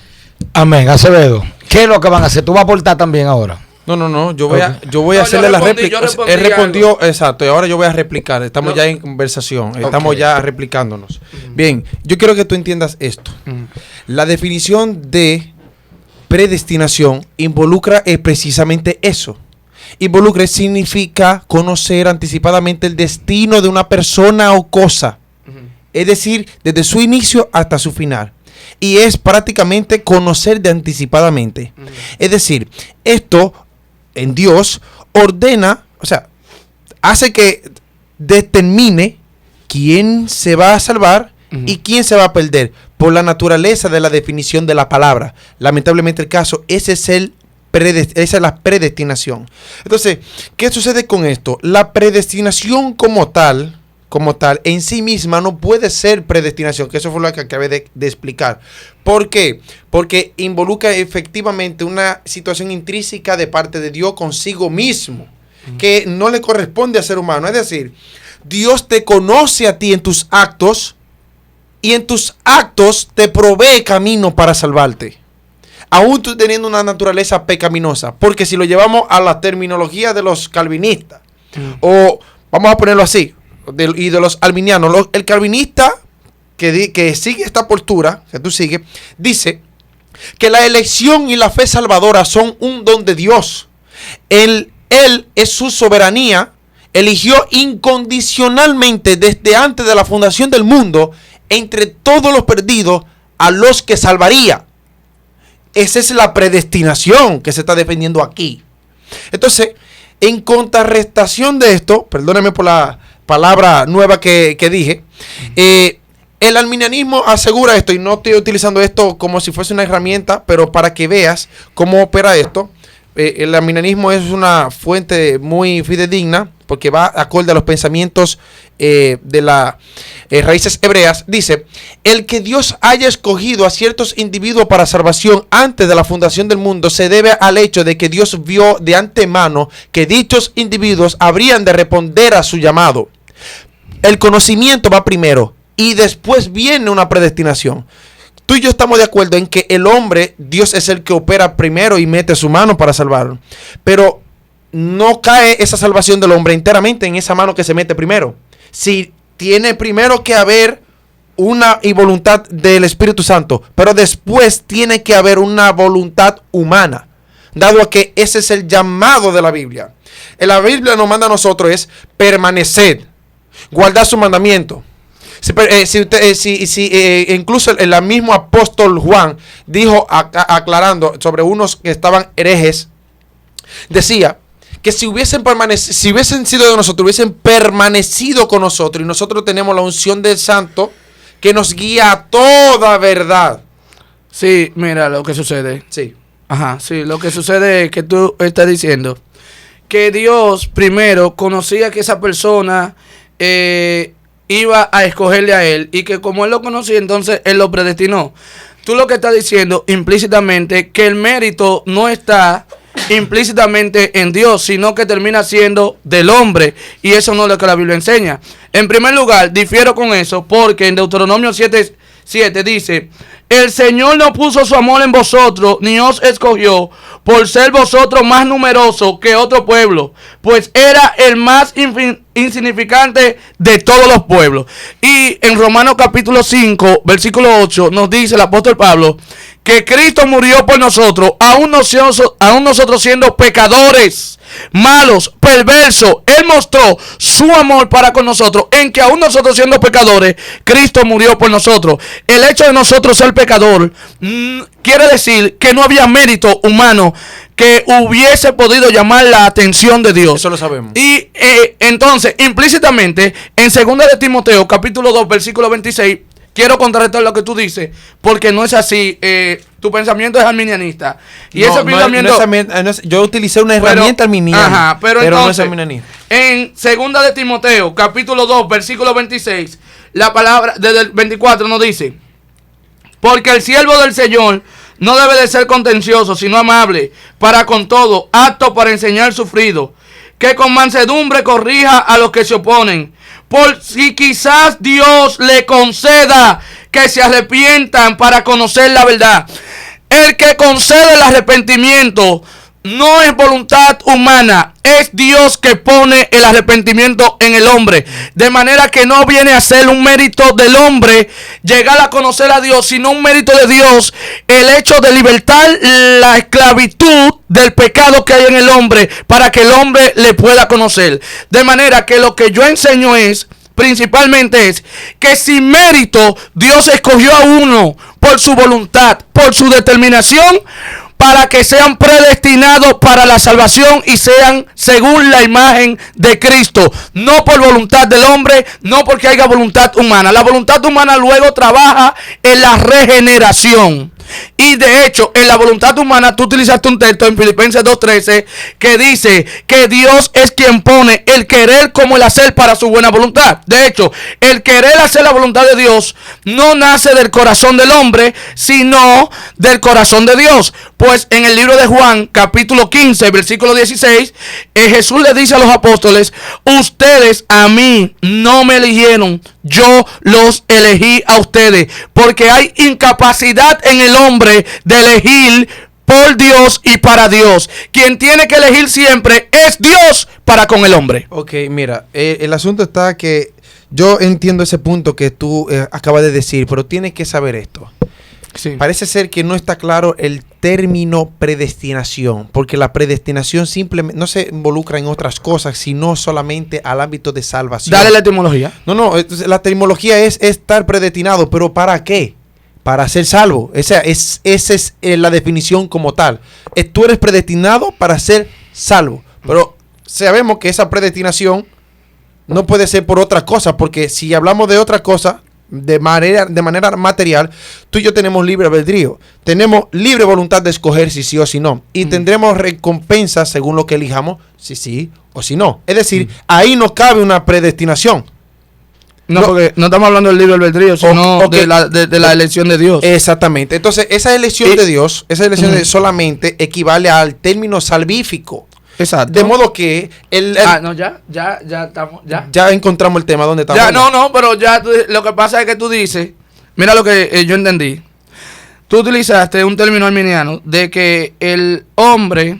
Amén. Acevedo, ¿qué es lo que van a hacer? ¿Tú vas a aportar también ahora? No, yo voy a No, hacerle la respondí, réplica. Él respondió, exacto, y ahora yo voy a replicar. Estamos ya en conversación, estamos ya replicándonos. Bien, yo quiero que tú entiendas esto. La definición de predestinación involucra precisamente eso. Involucra significa conocer anticipadamente el destino de una persona o cosa. es decir, desde su inicio hasta su final. Y es prácticamente conocer de anticipadamente. Es decir, esto en Dios ordena, o sea, hace que determine quién se va a salvar y quién se va a perder por la naturaleza de la definición de la palabra. Lamentablemente el caso, esa es la predestinación. Entonces, ¿qué sucede con esto? La predestinación como tal, en sí misma no puede ser predestinación, que eso fue lo que acabé de explicar. ¿Por qué? Porque involucra efectivamente una situación intrínseca de parte de Dios consigo mismo, que no le corresponde al ser humano. Es decir, Dios te conoce a ti en tus actos y en tus actos te provee camino para salvarte, aún tú teniendo una naturaleza pecaminosa. Porque si lo llevamos a la terminología de los calvinistas, o vamos a ponerlo así, y de los arminianos, el calvinista que sigue esta postura, que tú sigues, dice que la elección y la fe salvadora son un don de Dios. Él es su soberanía, eligió incondicionalmente desde antes de la fundación del mundo entre todos los perdidos a los que salvaría. Esa es la predestinación que se está defendiendo aquí. Entonces, en contrarrestación de esto, perdónenme por la palabra nueva que dije, el arminianismo asegura esto, y no estoy utilizando esto como si fuese una herramienta, pero para que veas cómo opera esto. El arminianismo es una fuente muy fidedigna porque va acorde a los pensamientos de las raíces hebreas. Dice, el que Dios haya escogido a ciertos individuos para salvación antes de la fundación del mundo se debe al hecho de que Dios vio de antemano que dichos individuos habrían de responder a su llamado. El conocimiento va primero y después viene una predestinación. Tú y yo estamos de acuerdo en que el hombre, Dios es el que opera primero y mete su mano para salvarlo. Pero no cae esa salvación del hombre enteramente en esa mano que se mete primero. Si tiene primero que haber una y voluntad del Espíritu Santo, pero después tiene que haber una voluntad humana, dado a que ese es el llamado de la Biblia. En la Biblia nos manda a nosotros es permanecer, guardar su mandamiento. Incluso el mismo apóstol Juan dijo, aclarando sobre unos que estaban herejes, decía que si hubiesen sido de nosotros, hubiesen permanecido con nosotros, y nosotros tenemos la unción del Santo que nos guía a toda verdad. Sí, mira lo que sucede. Sí. Ajá, sí, lo que sucede es que tú estás diciendo que Dios primero conocía que esa persona iba a escogerle a él, y que como él lo conocía, entonces él lo predestinó. Tú lo que estás diciendo implícitamente que el mérito no está implícitamente en Dios, sino que termina siendo del hombre, y eso no es lo que la Biblia enseña. En primer lugar, difiero con eso, porque en Deuteronomio 7:7 dice: el Señor no puso su amor en vosotros, ni os escogió por ser vosotros más numerosos que otro pueblo, pues era el más insignificante de todos los pueblos. Y en Romanos capítulo 5, versículo 8, nos dice el apóstol Pablo que Cristo murió por nosotros, aún nosotros siendo pecadores, malos, perversos. Él mostró su amor para con nosotros en que aún nosotros siendo pecadores, Cristo murió por nosotros. El hecho de nosotros ser pecador quiere decir que no había mérito humano que hubiese podido llamar la atención de Dios. Eso lo sabemos. Y entonces, implícitamente, en 2 de Timoteo, capítulo 2, versículo 26, quiero contrarrestar lo que tú dices, porque no es así. Tu pensamiento es arminianista. Y ese pensamiento... yo utilicé una herramienta arminiana, ajá, pero entonces, no es arminianista. En 2 de Timoteo, capítulo 2, versículo 26, la palabra desde el 24 nos dice: porque el siervo del Señor no debe de ser contencioso, sino amable, para con todo, apto para enseñar sufrido, que con mansedumbre corrija a los que se oponen, por si quizás Dios le conceda que se arrepientan para conocer la verdad. El que concede el arrepentimiento no es voluntad humana, es Dios que pone el arrepentimiento en el hombre, de manera que no viene a ser un mérito del hombre llegar a conocer a Dios, sino un mérito de Dios, el hecho de libertar la esclavitud del pecado que hay en el hombre, para que el hombre le pueda conocer. De manera que lo que yo enseño es principalmente es que sin mérito Dios escogió a uno por su voluntad, por su determinación, para que sean predestinados para la salvación y sean según la imagen de Cristo. No por voluntad del hombre, no porque haya voluntad humana. La voluntad humana luego trabaja en la regeneración. Y de hecho, en la voluntad humana, tú utilizaste un texto en Filipenses 2:13 que dice que Dios es quien pone el querer como el hacer para su buena voluntad. De hecho, el querer hacer la voluntad de Dios no nace del corazón del hombre, sino del corazón de Dios. Pues en el libro de Juan, capítulo 15, versículo 16, Jesús le dice a los apóstoles: ustedes a mí no me eligieron, yo los elegí a ustedes, porque hay incapacidad en el hombre de elegir por Dios y para Dios. Quien tiene que elegir siempre es Dios para con el hombre. Ok, mira, el asunto está que yo entiendo ese punto que tú acabas de decir, pero tienes que saber esto. Sí. Parece ser que no está claro el término predestinación, porque la predestinación simplemente no se involucra en otras cosas, sino solamente al ámbito de salvación. Dale la etimología. No, la etimología es estar predestinado, pero ¿para qué? Para ser salvo. Esa es la definición como tal. Tú eres predestinado para ser salvo, pero sabemos que esa predestinación no puede ser por otra cosa, porque si hablamos de otra cosa, de manera material, tú y yo tenemos libre albedrío, tenemos libre voluntad de escoger si sí o si no, y tendremos recompensas según lo que elijamos, si sí o si no. Es decir, ahí no cabe una predestinación. No, porque no estamos hablando del libre albedrío, sino de la elección de Dios. Exactamente. Entonces, esa elección de Dios, esa elección de solamente equivale al término salvífico. Exacto. De modo que ya estamos, ya encontramos el tema donde estamos. Ya, pero ya lo que pasa es que tú dices, mira lo que yo entendí. Tú utilizaste un término arminiano de que el hombre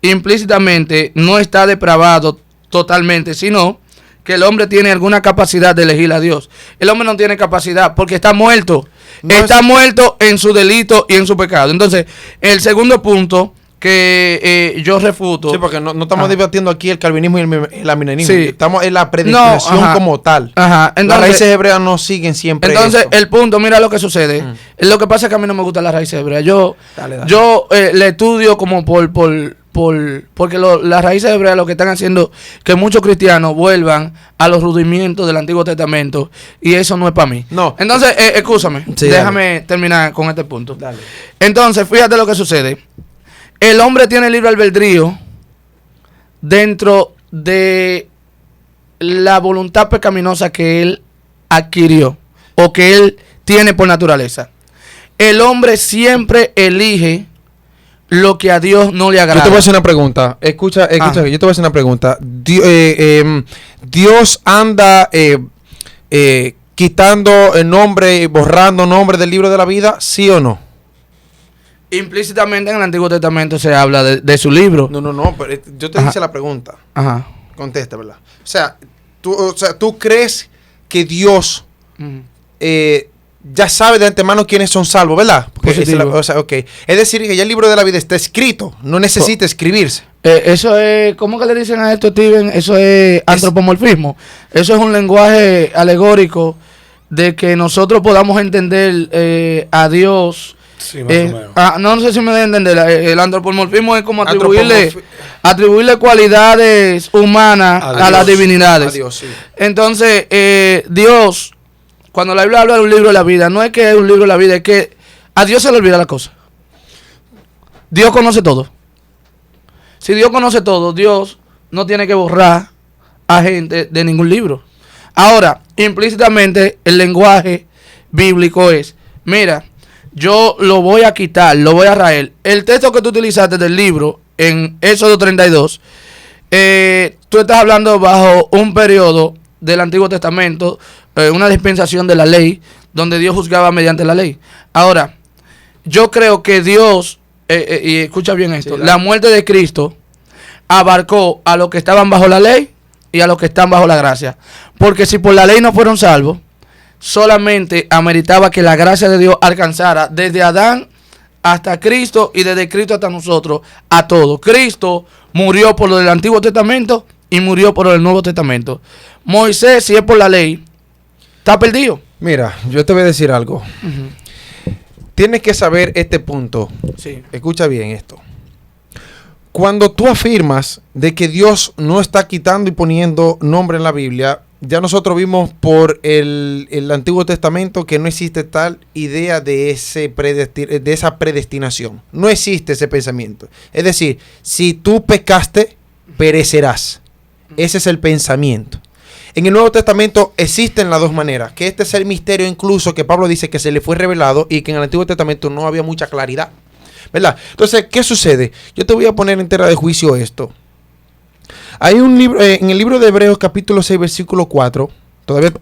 implícitamente no está depravado totalmente, sino que el hombre tiene alguna capacidad de elegir a Dios. El hombre no tiene capacidad porque está muerto. Está muerto en su delito y en su pecado. Entonces, el segundo punto que yo refuto. Sí, porque no estamos debatiendo aquí el calvinismo y el arminianismo. Sí. Estamos en la predestinación como tal. Ajá. Entonces, las raíces hebreas no siguen siempre. Entonces, esto. el punto, mira lo que sucede. Lo que pasa es que a mí no me gustan las raíces hebreas. Yo le estudio como porque las raíces hebreas lo que están haciendo que muchos cristianos vuelvan a los rudimentos del Antiguo Testamento, y eso no es para mí. No. Entonces, escúchame, Sí, déjame terminar con este punto. Dale. Entonces, fíjate lo que sucede. El hombre tiene libre albedrío dentro de la voluntad pecaminosa que él adquirió o que él tiene por naturaleza. El hombre siempre elige lo que a Dios no le agrada. Yo te voy a hacer una pregunta. Escucha, yo te voy a hacer una pregunta. Dios anda quitando el nombre, borrando nombre del libro de la vida, ¿sí o no? Implícitamente en el Antiguo Testamento se habla de su libro. No, pero yo te hice la pregunta. Ajá. Contesta, ¿verdad? O sea, tú crees que Dios ya sabe de antemano quiénes son salvos, ¿verdad? Okay. Es decir, que ya el libro de la vida está escrito, no necesita escribirse. Eso es, ¿cómo que le dicen a esto, Steven? Eso es antropomorfismo. Eso es un lenguaje alegórico de que nosotros podamos entender a Dios. Sí, más o menos. No sé si me deben entender. El antropomorfismo es como atribuirle cualidades humanas a las divinidades. A Dios, sí. Entonces, Dios, cuando la Biblia habla de un libro de la vida, no es que es un libro de la vida, es que a Dios se le olvida la cosa. Dios conoce todo. Si Dios conoce todo, Dios no tiene que borrar a gente de ningún libro. Ahora, implícitamente, el lenguaje bíblico es, mira, yo lo voy a quitar, lo voy a raer. El texto que tú utilizaste del libro, en Éxodo 32, tú estás hablando bajo un periodo del Antiguo Testamento, una dispensación de la ley, donde Dios juzgaba mediante la ley. Ahora, yo creo que Dios, y escucha bien esto, sí, la muerte de Cristo abarcó a los que estaban bajo la ley y a los que están bajo la gracia. Porque si por la ley no fueron salvos, solamente ameritaba que la gracia de Dios alcanzara desde Adán hasta Cristo y desde Cristo hasta nosotros, a todos. Cristo murió por lo del Antiguo Testamento y murió por el Nuevo Testamento. Moisés, si es por la ley, está perdido. Mira, yo te voy a decir algo. Tienes que saber este punto. Sí. Escucha bien esto. Cuando tú afirmas de que Dios no está quitando y poniendo nombre en la Biblia, ya nosotros vimos por el Antiguo Testamento que no existe tal idea de esa predestinación. No existe ese pensamiento. Es decir, si tú pecaste, perecerás. Ese es el pensamiento. En el Nuevo Testamento existen las dos maneras, que este es el misterio incluso que Pablo dice que se le fue revelado y que en el Antiguo Testamento no había mucha claridad, ¿verdad? Entonces, ¿qué sucede? Yo te voy a poner en tela de juicio esto. Hay un libro, en el libro de Hebreos capítulo 6 versículo 4, todavía...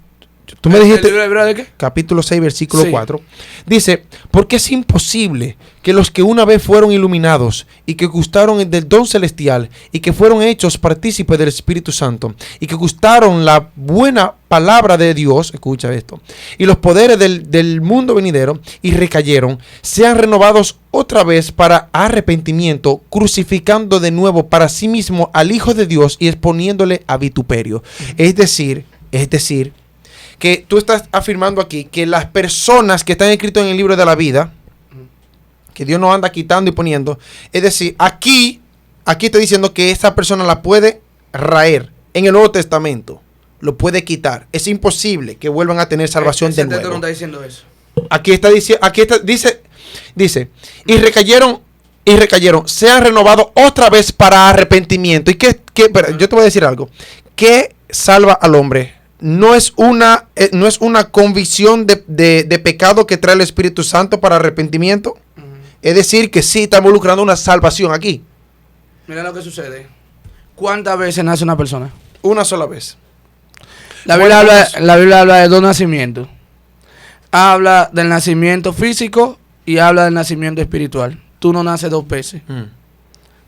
Tú me dijiste... ¿El libro de Hebreos de qué? Capítulo 6, versículo Sí. 4. Dice, porque es imposible que los que una vez fueron iluminados y que gustaron del don celestial y que fueron hechos partícipes del Espíritu Santo y que gustaron la buena palabra de Dios, escucha esto, y los poderes del mundo venidero y recayeron, sean renovados otra vez para arrepentimiento, crucificando de nuevo para sí mismo al Hijo de Dios y exponiéndole a vituperio. Es decir, que tú estás afirmando aquí que las personas que están escritas en el libro de la vida, que Dios no anda quitando y poniendo, es decir, aquí está diciendo que esa persona la puede raer en el Nuevo Testamento, lo puede quitar. Es imposible que vuelvan a tener salvación de Ese texto nuevo. no está diciendo eso. Dice, y recayeron, sean renovados otra vez para arrepentimiento. ¿Y pero yo te voy a decir algo. ¿Qué salva al hombre? No es una convicción de pecado que trae el Espíritu Santo para arrepentimiento. Es decir, que sí está involucrando una salvación aquí. Mira lo que sucede. ¿Cuántas veces nace una persona? Una sola vez. La Biblia habla de dos nacimientos. Habla del nacimiento físico y habla del nacimiento espiritual. Tú no naces dos veces.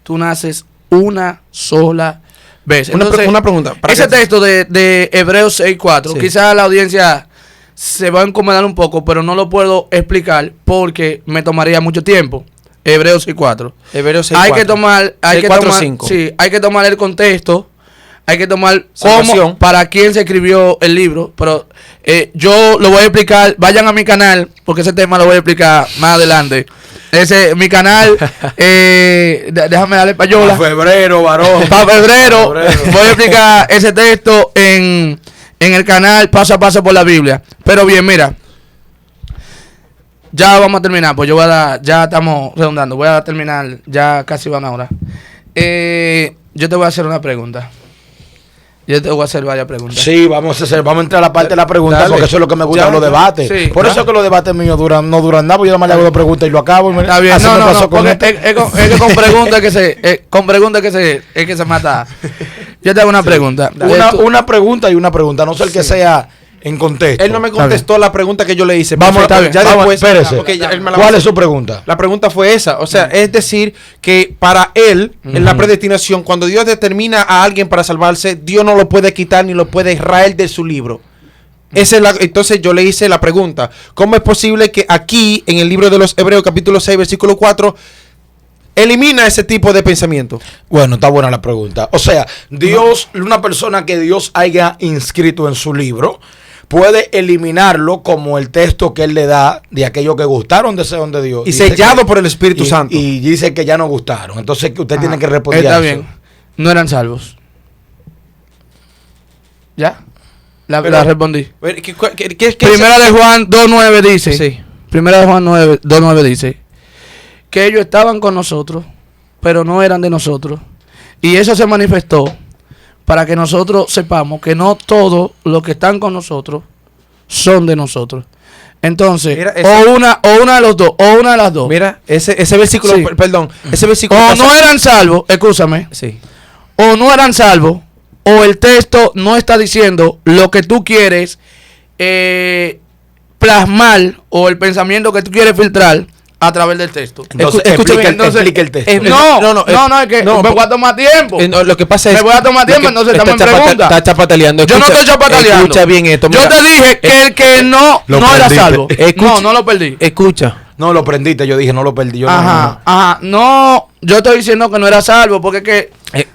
Tú naces una sola vez. Entonces, Una pregunta. Ese texto de Hebreos 6.4, Sí. quizás la audiencia se va a incomodar un poco, pero no lo puedo explicar porque me tomaría mucho tiempo. Hebreos 6.4. Hebreos 6.4. Hay que tomar, 6.4.5. sí, hay que tomar el contexto, hay que tomar Salvación. cómo, para quién se escribió el libro, pero yo lo voy a explicar, vayan a mi canal, porque ese tema lo voy a explicar más adelante. Mi canal, déjame darle payola. Febrero, varón. Para febrero voy a explicar ese texto en el canal paso a paso por la Biblia. Pero bien, mira, ya vamos a terminar, pues ya estamos redondando, voy a terminar, ya casi va una hora. Yo te voy a hacer una pregunta. Yo te voy a hacer varias preguntas. Sí, vamos a entrar a la parte de la pregunta, Dale. porque eso es lo que me gusta Ya, de los debates. sí, Por eso claro. es que los debates míos no duran nada, porque yo nada más le hago dos preguntas y lo acabo. Y Está bien, así me pasó con porque este. es que con preguntas es que se mata. Yo te hago una pregunta. Una pregunta y una pregunta, no sé el que sea en contexto. Él no me contestó la pregunta que yo le hice. Vamos, Perfecto, está bien. ya Vamos, después. espérese. Ok, ya, él me la ¿Cuál va a es su pregunta? La pregunta fue esa, o sea, es decir, que para él, en la predestinación, cuando Dios determina a alguien para salvarse, Dios no lo puede quitar ni lo puede raer de su libro. Entonces yo le hice la pregunta, ¿cómo es posible que aquí, en el libro de los Hebreos, capítulo 6, versículo 4, elimina ese tipo de pensamiento? Bueno, está buena la pregunta. O sea, Dios, una persona que Dios haya inscrito en su libro, puede eliminarlo como el texto que él le da de aquellos que gustaron de ser de Dios. Y Dice sellado que- por el Espíritu Santo. Y dice que ya no gustaron. Entonces que usted tiene que responder Está a eso. bien. No eran salvos. ¿Ya? La Pero- respondí. ¿Qué Primera de Juan 2.9 dice. Sí. Primera de Juan 2.9 dice que ellos estaban con nosotros, pero no eran de nosotros. Y eso se manifestó para que nosotros sepamos que no todos los que están con nosotros son de nosotros. Entonces, Mira, o una de los dos, o una de las dos. Mira, ese versículo, Sí. perdón, ese versículo... O no eran salvos, escúchame, Sí. o no eran salvos, o el texto no está diciendo lo que tú quieres plasmar, o el pensamiento que tú quieres filtrar a través del texto. Entonces, Escúchame, explica el texto. No, es que no, me voy a tomar tiempo. No, lo que pasa es... Me voy a tomar tiempo, entonces estamos en pregunta. Está chapataleando. Yo no estoy chapataleando. Escucha bien esto. Yo mira. te dije que el que no Lo era perdiste. salvo. Escucha. No lo perdí. Escucha. No, lo prendiste, yo dije, no lo perdí. Yo Ajá. No, yo estoy diciendo que no era salvo, porque es que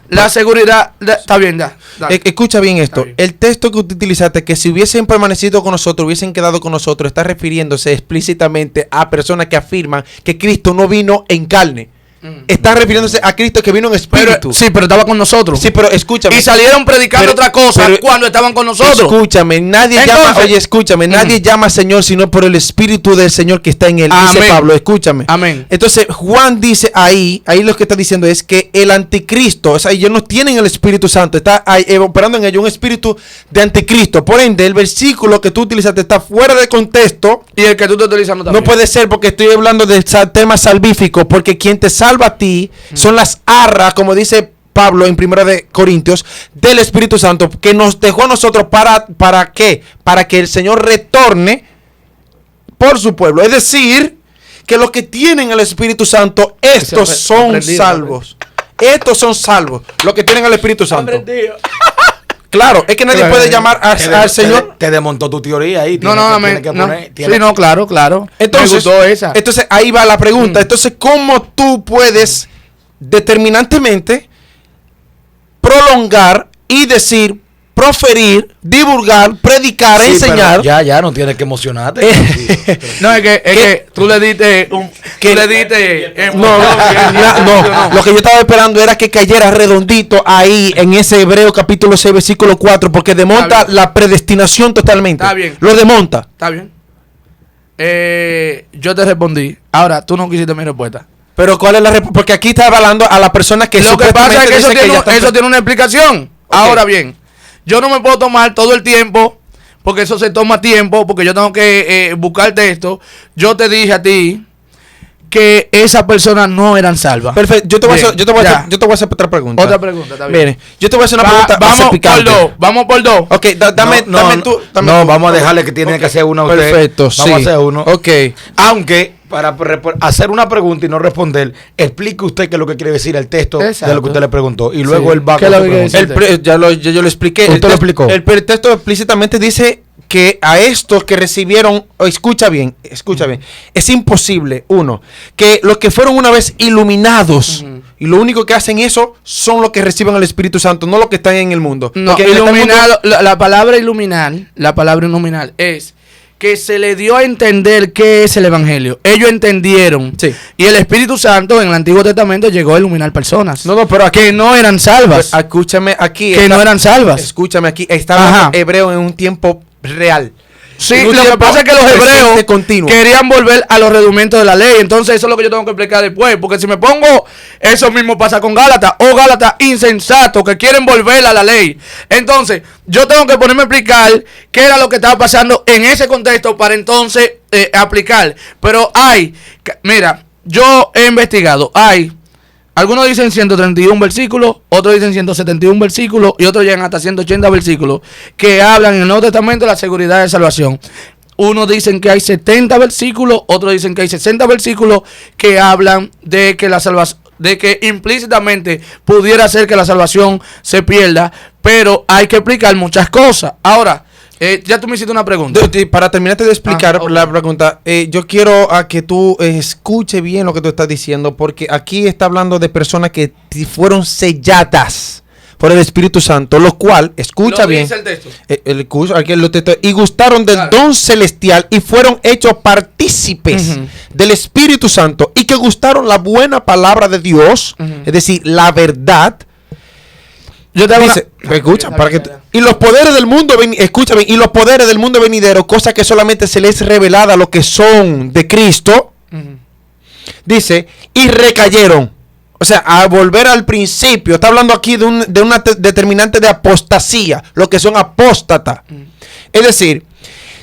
la seguridad... está bien, ya. Escucha bien esto. Bien. El texto que tú utilizaste, que si hubiesen permanecido con nosotros, hubiesen quedado con nosotros, está refiriéndose explícitamente a personas que afirman que Cristo no vino en carne. Está refiriéndose a Cristo que vino en espíritu. Pero estaba con nosotros. Sí, pero escúchame. Y salieron predicando otra cosa cuando estaban con nosotros. Escúchame, nadie llama Señor sino por el Espíritu del Señor que está en él. Amén. Dice Pablo, escúchame. Amén. Entonces, Juan dice ahí lo que está diciendo es que el anticristo, o sea, ellos no tienen el Espíritu Santo, está ahí, operando en ellos un espíritu de anticristo. Por ende, el versículo que tú utilizaste está fuera de contexto. Y el que tú estás utilizando también. No puede ser porque estoy hablando de tema salvífico, porque quien te salva a ti son las arras, como dice Pablo en 1 de Corintios, del Espíritu Santo, que nos dejó a nosotros ¿para qué? Para que el Señor retorne por su pueblo. Es decir, que los que tienen el Espíritu Santo, estos son salvos. Estos son salvos, los que tienen el Espíritu Santo. Claro, es que nadie puede llamar al Señor. Te desmontó tu teoría ahí. Claro. Entonces ahí va la pregunta. Entonces, ¿cómo tú puedes determinantemente prolongar y decir, proferir, divulgar, predicar, enseñar? Ya, no tienes que emocionarte. No, es que tú le diste No, lo que yo estaba esperando era que cayera redondito ahí en ese Hebreo capítulo 6 versículo 4, porque demonta la predestinación totalmente. Está bien. Lo demonta. Está bien. Yo te respondí. Ahora, tú no quisiste mi respuesta. Pero ¿cuál es la respuesta? Porque aquí está hablando a la persona que lo que pasa es que eso tiene una explicación. Okay. Ahora bien, yo no me puedo tomar todo el tiempo, porque eso se toma tiempo, porque yo tengo que buscar texto. Yo te dije a ti que esas personas no eran salvas. Perfecto. Yo te voy a hacer otra pregunta. Otra pregunta, está bien. Mire, yo te voy a hacer una pregunta. Vamos por dos. Ok, dame tú. Vamos a dejarle que tiene que hacer una. Perfecto, Vamos a hacer uno. Ok. Aunque, para hacer una pregunta y no responder, explique usted qué es lo que quiere decir el texto de lo que usted le preguntó. Y luego él va a pregunta. Yo lo expliqué. Usted lo explicó. El texto explícitamente dice que a estos que recibieron, escucha bien, es imposible, que los que fueron una vez iluminados, y lo único que hacen eso son los que reciben el Espíritu Santo, no los que están en el mundo. No, iluminado, la palabra iluminar es que se le dio a entender qué es el Evangelio. Ellos entendieron. Sí. Y el Espíritu Santo en el Antiguo Testamento llegó a iluminar personas. No, pero aquí, que no eran salvas. Pues, escúchame aquí. Que no eran salvas. Escúchame aquí. Está hablando hebreo en un tiempo real. Sí, lo que pasa es que los hebreos querían volver a los rudimentos de la ley. Entonces eso es lo que yo tengo que explicar después. Porque si me pongo, eso mismo pasa con Gálatas. O Gálatas insensatos que quieren volver a la ley. Entonces yo tengo que ponerme a explicar qué era lo que estaba pasando en ese contexto para entonces aplicar. Pero mira, yo he investigado, algunos dicen 131 versículos, otros dicen 171 versículos y otros llegan hasta 180 versículos que hablan en el Nuevo Testamento de la seguridad de salvación. Unos dicen que hay 70 versículos, otros dicen que hay 60 versículos que hablan de que la salvación, de que implícitamente pudiera ser que la salvación se pierda, pero hay que explicar muchas cosas. Ahora, ya tú me hiciste una pregunta. Para terminarte de explicar okay. la pregunta, yo quiero a que tú escuche bien lo que tú estás diciendo, porque aquí está hablando de personas que fueron selladas por el Espíritu Santo, lo cual, escucha bien, dice el texto. Y gustaron del don celestial y fueron hechos partícipes del Espíritu Santo y que gustaron la buena palabra de Dios, es decir, la verdad. Yo te dice, escucha, para que y los poderes del mundo, escúchame, y los poderes del mundo venidero, cosa que solamente se les es revelada a los que son de Cristo, dice, y recayeron. O sea, a volver al principio. Está hablando aquí de una determinante de apostasía, lo que son apóstatas. Es decir,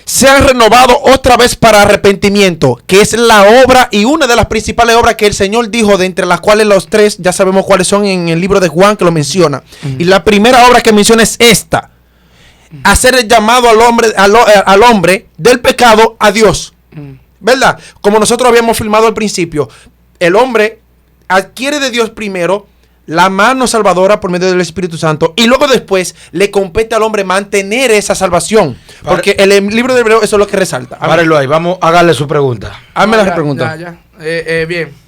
se han renovado otra vez para arrepentimiento, que es la obra y una de las principales obras que el Señor dijo, de entre las cuales los tres, ya sabemos cuáles son en el libro de Juan, que lo menciona. Y la primera obra que menciona es esta: hacer el llamado al hombre del pecado a Dios. ¿Verdad? Como nosotros habíamos filmado al principio, el hombre adquiere de Dios primero la mano salvadora por medio del Espíritu Santo, y luego después le compete al hombre mantener esa salvación. Porque el libro de Hebreo eso es lo que resalta. Párelo ahí, vamos a darle su pregunta. Hazme No, la pregunta. Bien.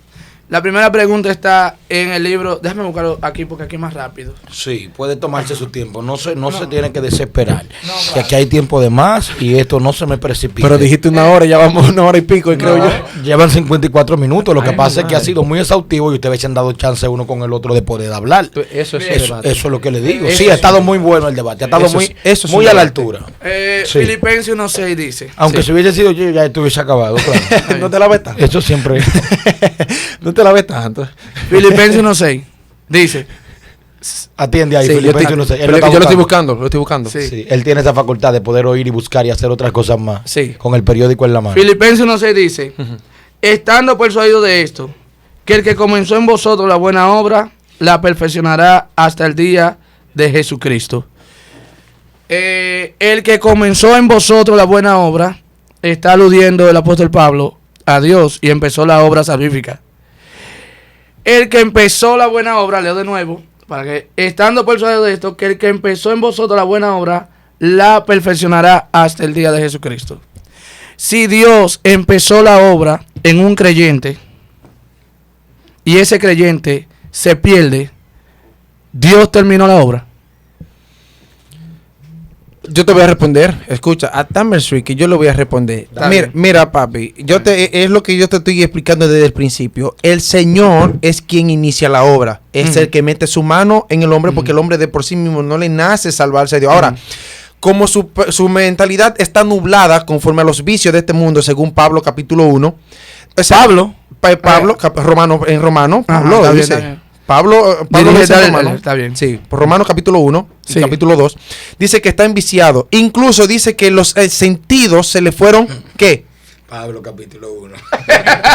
La primera pregunta está en el libro. Déjame buscarlo aquí porque aquí es más rápido. Sí, puede tomarse su tiempo. No se tiene que desesperar. No, Que claro. aquí hay tiempo de más y esto no se me precipite. Pero dijiste una hora, ya vamos una hora y pico, creo yo. Llevan 54 minutos. Lo que pasa es que ha sido muy exhaustivo y ustedes se han dado chance uno con el otro de poder hablar. Eso es Eso es lo que le digo. Eso Sí, ha sí. estado muy bueno el debate. Ha estado Eso muy, sí, eso es muy un a la debate. altura. Sí. Filipenses 1:6 dice. Aunque Sí. si hubiese sido yo, ya estuviese acabado. Claro. No te la ves tanto. Eso siempre. No te la ves tanto. Filipenses 1:6 dice. Atiende ahí, Sí, Filipe. yo Tú no sé, él pero lo está yo lo estoy buscando. buscando, lo estoy buscando. Sí. Sí, él tiene esa facultad de poder oír y buscar y hacer otras cosas más. Sí. Con el periódico en la mano. Filipenses 1:6 dice. Estando persuadido de esto, que el que comenzó en vosotros la buena obra, la perfeccionará hasta el día de Jesucristo. El que comenzó en vosotros la buena obra, está aludiendo el apóstol Pablo a Dios y empezó la obra salvífica. El que empezó la buena obra, leo de nuevo, para que estando persuadido de esto, que el que empezó en vosotros la buena obra, la perfeccionará hasta el día de Jesucristo. Si Dios empezó la obra en un creyente y ese creyente se pierde, Dios terminó la obra. Yo te voy a responder. Escucha, a Tamer Street, que yo le voy a responder. Está Mira, bien. mira, papi, es lo que yo te estoy explicando desde el principio. El Señor es quien inicia la obra. Es el que mete su mano en el hombre, porque el hombre de por sí mismo no le nace salvarse a Dios. Ahora, como su mentalidad está nublada conforme a los vicios de este mundo, según Pablo capítulo 1. Pablo. Pablo, en Romano, Ajá, Pablo está bien, dice. está bien. Pablo lo Dirige, dice en dale, Romano. dale, está bien. Sí, por Romanos capítulo 1 y Sí. capítulo 2. Dice que está enviciado. Incluso dice que los sentidos se le fueron, ¿qué? Pablo capítulo 1.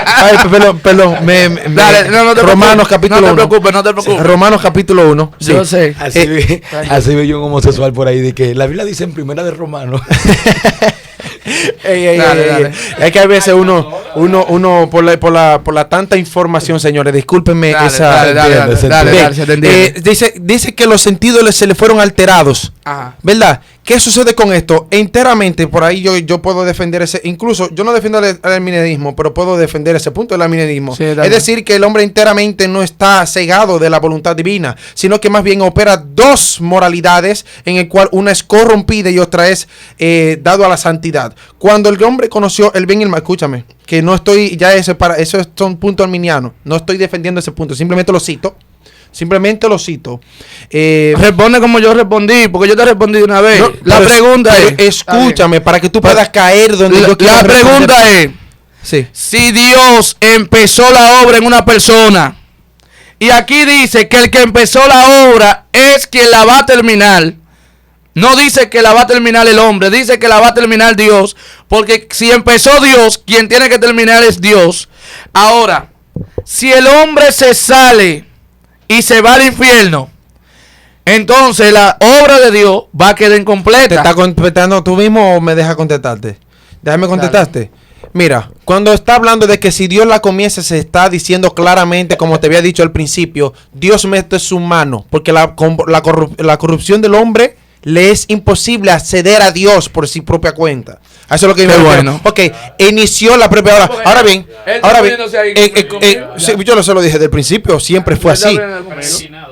Ay, perdón. Dale, no te Romanos preocupes, capítulo 1. no te preocupes, no te preocupes. Romanos capítulo 1. Sí. Yo sé. Así vi yo un homosexual por ahí de que la Biblia dice en primera de Romanos. Dale. Es que a veces uno por la tanta información, señores, discúlpenme Dale, esa. dale, Bien, se te entiende. dice que los sentidos se le fueron alterados. Ajá. ¿Verdad? ¿Qué sucede con esto? Enteramente, por ahí yo puedo defender ese, incluso yo no defiendo el arminianismo, pero puedo defender ese punto del arminianismo. Sí, dale. Es decir, que el hombre enteramente no está cegado de la voluntad divina, sino que más bien opera dos moralidades, en el cual una es corrompida y otra es dado a la santidad. Cuando el hombre conoció el bien y el mal, escúchame, que no estoy, ya eso es un punto arminiano, no estoy defendiendo ese punto, simplemente lo cito. Responde como yo respondí, porque yo te respondí de una vez. No, la pero pregunta pero es. escúchame, para que tú puedas caer donde yo quiero La pregunta responder. es: Sí. si Dios empezó la obra en una persona, y aquí dice que el que empezó la obra es quien la va a terminar. No dice que la va a terminar el hombre, dice que la va a terminar Dios, porque si empezó Dios, quien tiene que terminar es Dios. Ahora, si el hombre se sale y se va al infierno, entonces la obra de Dios va a quedar ¿Te incompleta. está contestando tú mismo o me deja contestarte? Déjame contestarte. Mira, cuando está hablando de que si Dios la comienza, se está diciendo claramente, como te había dicho al principio, Dios mete su mano, porque la corrupción del hombre le es imposible acceder a Dios por su propia cuenta. A eso es lo que yo Qué me refiero. bueno. Ok, inició la propia hora. Ahora bien, yo lo se lo dije desde el principio, siempre fue así.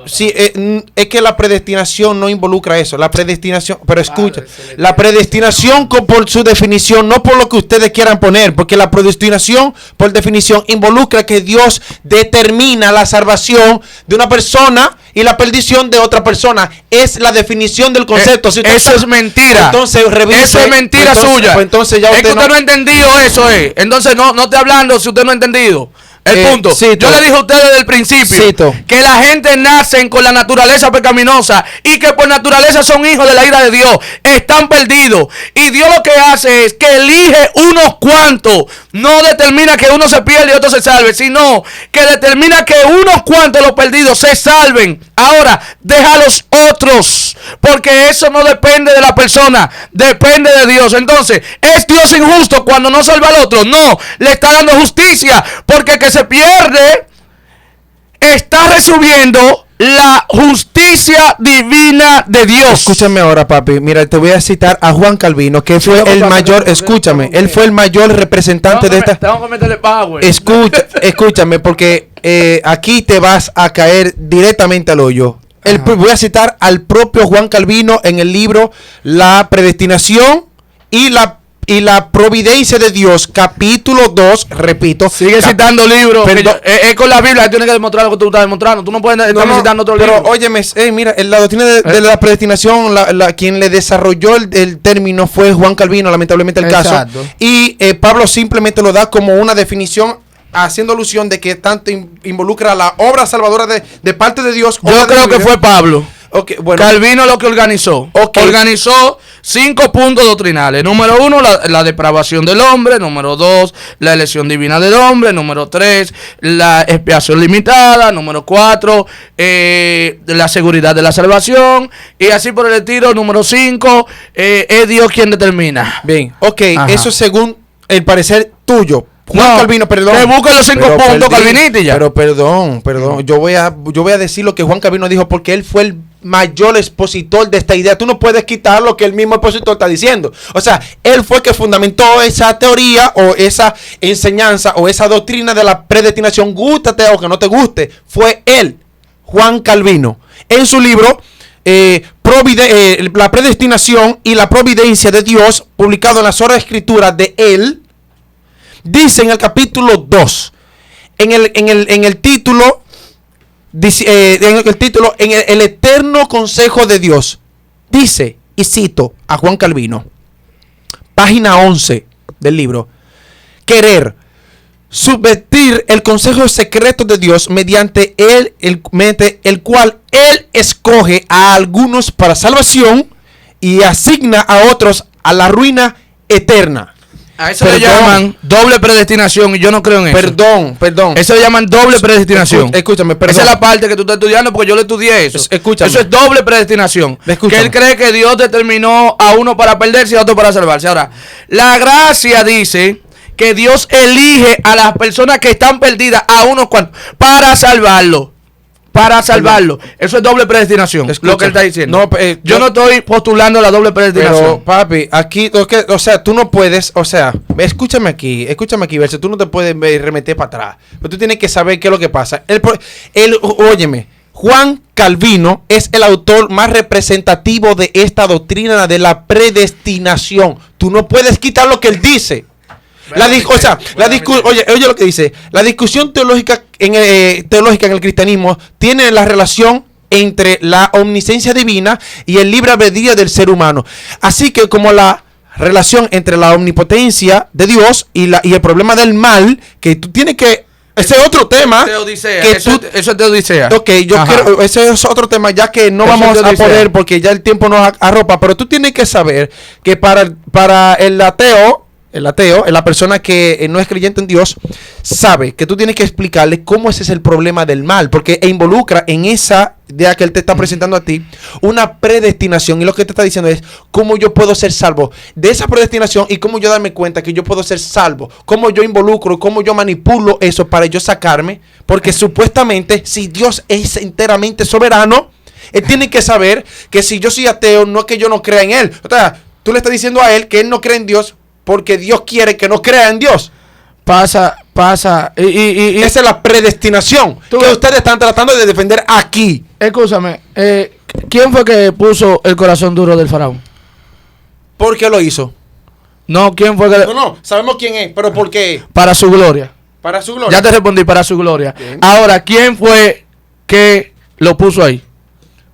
Sí, es que la predestinación no involucra eso. La predestinación, pero escucha, la predestinación por su definición, no por lo que ustedes quieran poner, porque la predestinación, por definición, involucra que Dios determina la salvación de una persona y la perdición de otra persona. Es la definición del concepto. Si usted Eso es mentira. Entonces, revise. Eso es mentira suya. Pues entonces ya es que usted usted no ha entendido eso, Entonces no esté hablando si usted no ha entendido. El punto. cito. Yo le dije a usted desde el principio Cito. que la gente nacen con la naturaleza pecaminosa y que por naturaleza son hijos de la ira de Dios. Están perdidos. Y Dios lo que hace es que elige unos cuantos. No determina que uno se pierda y otro se salve, sino que determina que unos cuantos de los perdidos se salven. Ahora, deja a los otros, porque eso no depende de la persona, depende de Dios. Entonces, ¿es Dios injusto cuando no salva al otro? No, le está dando justicia, porque el que se pierde está resumiendo la justicia divina de Dios. Escúchame ahora, papi. Mira, te voy a citar a Juan Calvino, que fue el mayor, escúchame, él fue el mayor representante de esta... Tengo que meterle power. Escúchame, porque aquí te vas a caer directamente al hoyo. Voy a citar al propio Juan Calvino en el libro La predestinación y la providencia de Dios, capítulo 2, repito. Sigue citando libros. Es con la Biblia, tienes que demostrar lo que tú estás demostrando. Tú no puedes estar citando otro libro. Pero óyeme, mira, la doctrina de la predestinación, quien le desarrolló el término fue Juan Calvino, lamentablemente el caso. Y Pablo simplemente lo da como una definición, haciendo alusión de que tanto involucra la obra salvadora de parte de Dios. Yo creo que fue Pablo. Okay, bueno. Calvino lo que organizó. Organizó 5 puntos doctrinales. Número 1, la depravación del hombre. Número 2, la elección divina del hombre. Número 3, la expiación limitada. Número 4, la seguridad de la salvación. Y así por el estilo. Número 5, es Dios quien determina. Bien, ok. Ajá. Eso según el parecer tuyo. Juan Calvino, perdón. Que busque los 5 puntos calvinistas ya. Pero perdón. Yo voy a decir lo que Juan Calvino dijo porque él fue el mayor expositor de esta idea. Tú no puedes quitar lo que el mismo expositor está diciendo. O sea, él fue el que fundamentó esa teoría o esa enseñanza o esa doctrina de la predestinación. Gústate o que no te guste. Fue él, Juan Calvino. En su libro La predestinación y la providencia de Dios, publicado en las Sagradas Escrituras de él, dice en el capítulo 2, en el título, el eterno consejo de Dios, dice, y cito a Juan Calvino, página 11 del libro: querer subvertir el consejo secreto de Dios mediante el cual él escoge a algunos para salvación y asigna a otros a la ruina eterna. A eso le llaman doble predestinación y yo no creo en eso. Perdón. Eso le llaman doble predestinación. Escúchame, perdón. Esa es la parte que tú estás estudiando porque yo le estudié eso. Escúchame. Eso es doble predestinación. Escúchame. Que él cree que Dios determinó a uno para perderse y a otro para salvarse. Ahora, la gracia dice que Dios elige a las personas que están perdidas a unos cuantos para salvarlo. Para salvarlo. Eso es doble predestinación. Escucha, lo que él está diciendo. No, yo no estoy postulando la doble predestinación. Pero, papi, aquí, o sea, tú no puedes, o sea, escúchame aquí, Verso, tú no te puedes remeter para atrás. Pero tú tienes que saber qué es lo que pasa. Óyeme, Juan Calvino es el autor más representativo de esta doctrina de la predestinación. Tú no puedes quitar lo que él dice. Oye lo que dice. La discusión teológica en el cristianismo tiene la relación entre la omnisciencia divina y el libre albedrío del ser humano. Así que como la relación entre la omnipotencia de Dios y el problema del mal, que tú tienes que... Ese es otro tema. Teodicea. Eso es teodicea. Ok, ese es otro tema ya que no vamos a poder porque ya el tiempo nos arropa. Pero tú tienes que saber que para el ateo, la persona que no es creyente en Dios, sabe que tú tienes que explicarle cómo ese es el problema del mal, porque involucra en esa idea que él te está presentando a ti una predestinación, y lo que te está diciendo es cómo yo puedo ser salvo de esa predestinación y cómo yo darme cuenta que yo puedo ser salvo, cómo yo involucro, cómo yo manipulo eso para yo sacarme, porque supuestamente si Dios es enteramente soberano, él tiene que saber que si yo soy ateo no es que yo no crea en él. O sea, tú le estás diciendo a él que él no cree en Dios porque Dios quiere que no crea en Dios. Pasa. Y esa es la predestinación que ustedes están tratando de defender aquí. Escúchame, ¿quién fue que puso el corazón duro del faraón? ¿Por qué lo hizo? No, ¿quién fue que...? No, sabemos quién es, pero ¿por qué? Para su gloria. Para su gloria. Ya te respondí, para su gloria. Bien. Ahora, ¿quién fue que lo puso ahí?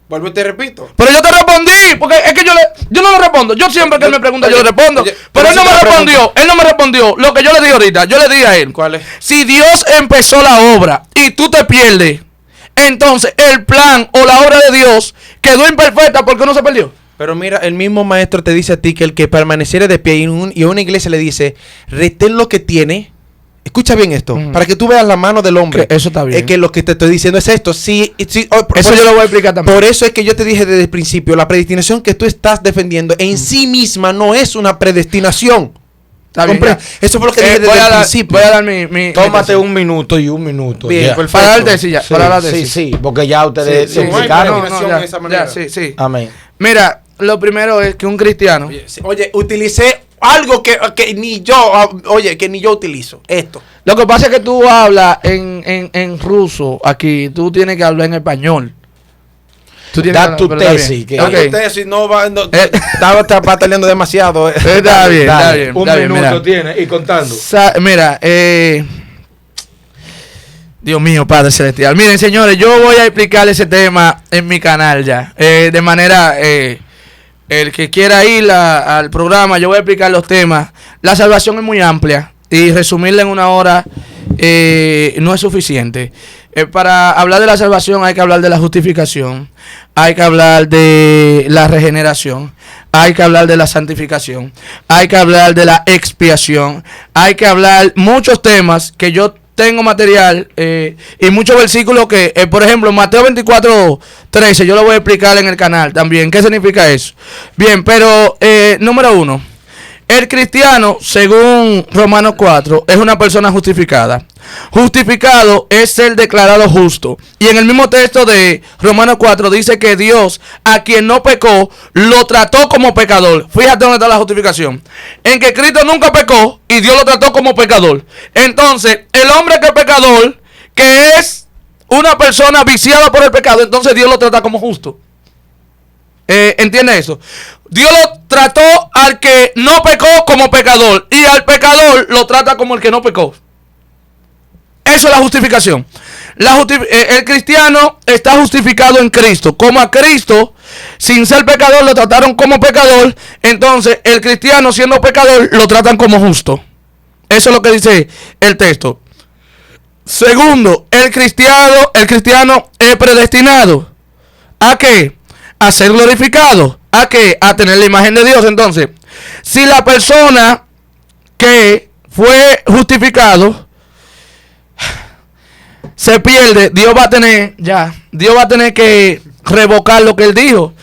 Vuelvo y te repito. Pero yo te respondí, porque es que yo no le respondo. Yo siempre que él me pregunta, yo le respondo. Pero él no me respondió lo que yo le dije ahorita. Yo le dije a él. ¿Cuál es? Si Dios empezó la obra y tú te pierdes, entonces el plan o la obra de Dios quedó imperfecta porque no se perdió. Pero mira, el mismo maestro te dice a ti que el que permaneciera de pie y a una iglesia le dice, retén lo que tiene. Escucha bien esto, para que tú veas la mano del hombre. Eso está bien. Es que lo que te estoy diciendo es esto. Sí, eso yo lo voy a explicar también. Por eso es que yo te dije desde el principio, la predestinación que tú estás defendiendo en sí misma no es una predestinación. Está bien, Comprende. ya. Eso fue lo que dije desde voy a el dar, principio. voy a dar mi Tómate tesis. un minuto y un minuto. Bien, ya. perfecto. Para darte sí, ya, Sí, para sí, darte sí, porque ya ustedes Sí, se sí, no hay explicaron. imaginación ya, de esa manera. ya, sí. Amén. Mira, lo primero es que un cristiano. Oye, utilicé algo que ni yo, que ni yo utilizo. Esto. Lo que pasa es que tú hablas en ruso aquí, tú tienes que hablar en español. Tú tienes Da que tu pero está tesis, bien. que- Ok. Usted, si no va, estaba pataleando demasiado. Está bien, está Dale, bien. un está bien, minuto mira. tiene y contando. Mira, Dios mío, Padre Celestial. Miren, señores, yo voy a explicar ese tema en mi canal ya. De manera, el que quiera ir al programa, yo voy a explicar los temas. La salvación es muy amplia y resumirla en una hora no es suficiente. Para hablar de la salvación hay que hablar de la justificación, hay que hablar de la regeneración, hay que hablar de la santificación, hay que hablar de la expiación, hay que hablar muchos temas que yo tengo material y muchos versículos que, por ejemplo, Mateo 24:13, yo lo voy a explicar en el canal también. ¿Qué significa eso? Bien, pero número uno, el cristiano, según Romanos 4, es una persona justificada. Justificado es ser declarado justo. Y en el mismo texto de Romanos 4 dice que Dios, a quien no pecó, lo trató como pecador. Fíjate dónde está la justificación. En que Cristo nunca pecó y Dios lo trató como pecador. Entonces, el hombre que es pecador, que es una persona viciada por el pecado, entonces Dios lo trata como justo. ¿Entiende eso? Dios lo trató al que no pecó como pecador y al pecador lo trata como el que no pecó. Eso es la justificación. El cristiano está justificado en Cristo. Como a Cristo, sin ser pecador, lo trataron como pecador. Entonces, el cristiano, siendo pecador, lo tratan como justo. Eso es lo que dice el texto. Segundo, el cristiano es predestinado. ¿A qué? A ser glorificado. ¿A qué? A tener la imagen de Dios. Entonces, si la persona que fue justificado se pierde, Dios va a tener que revocar lo que él dijo.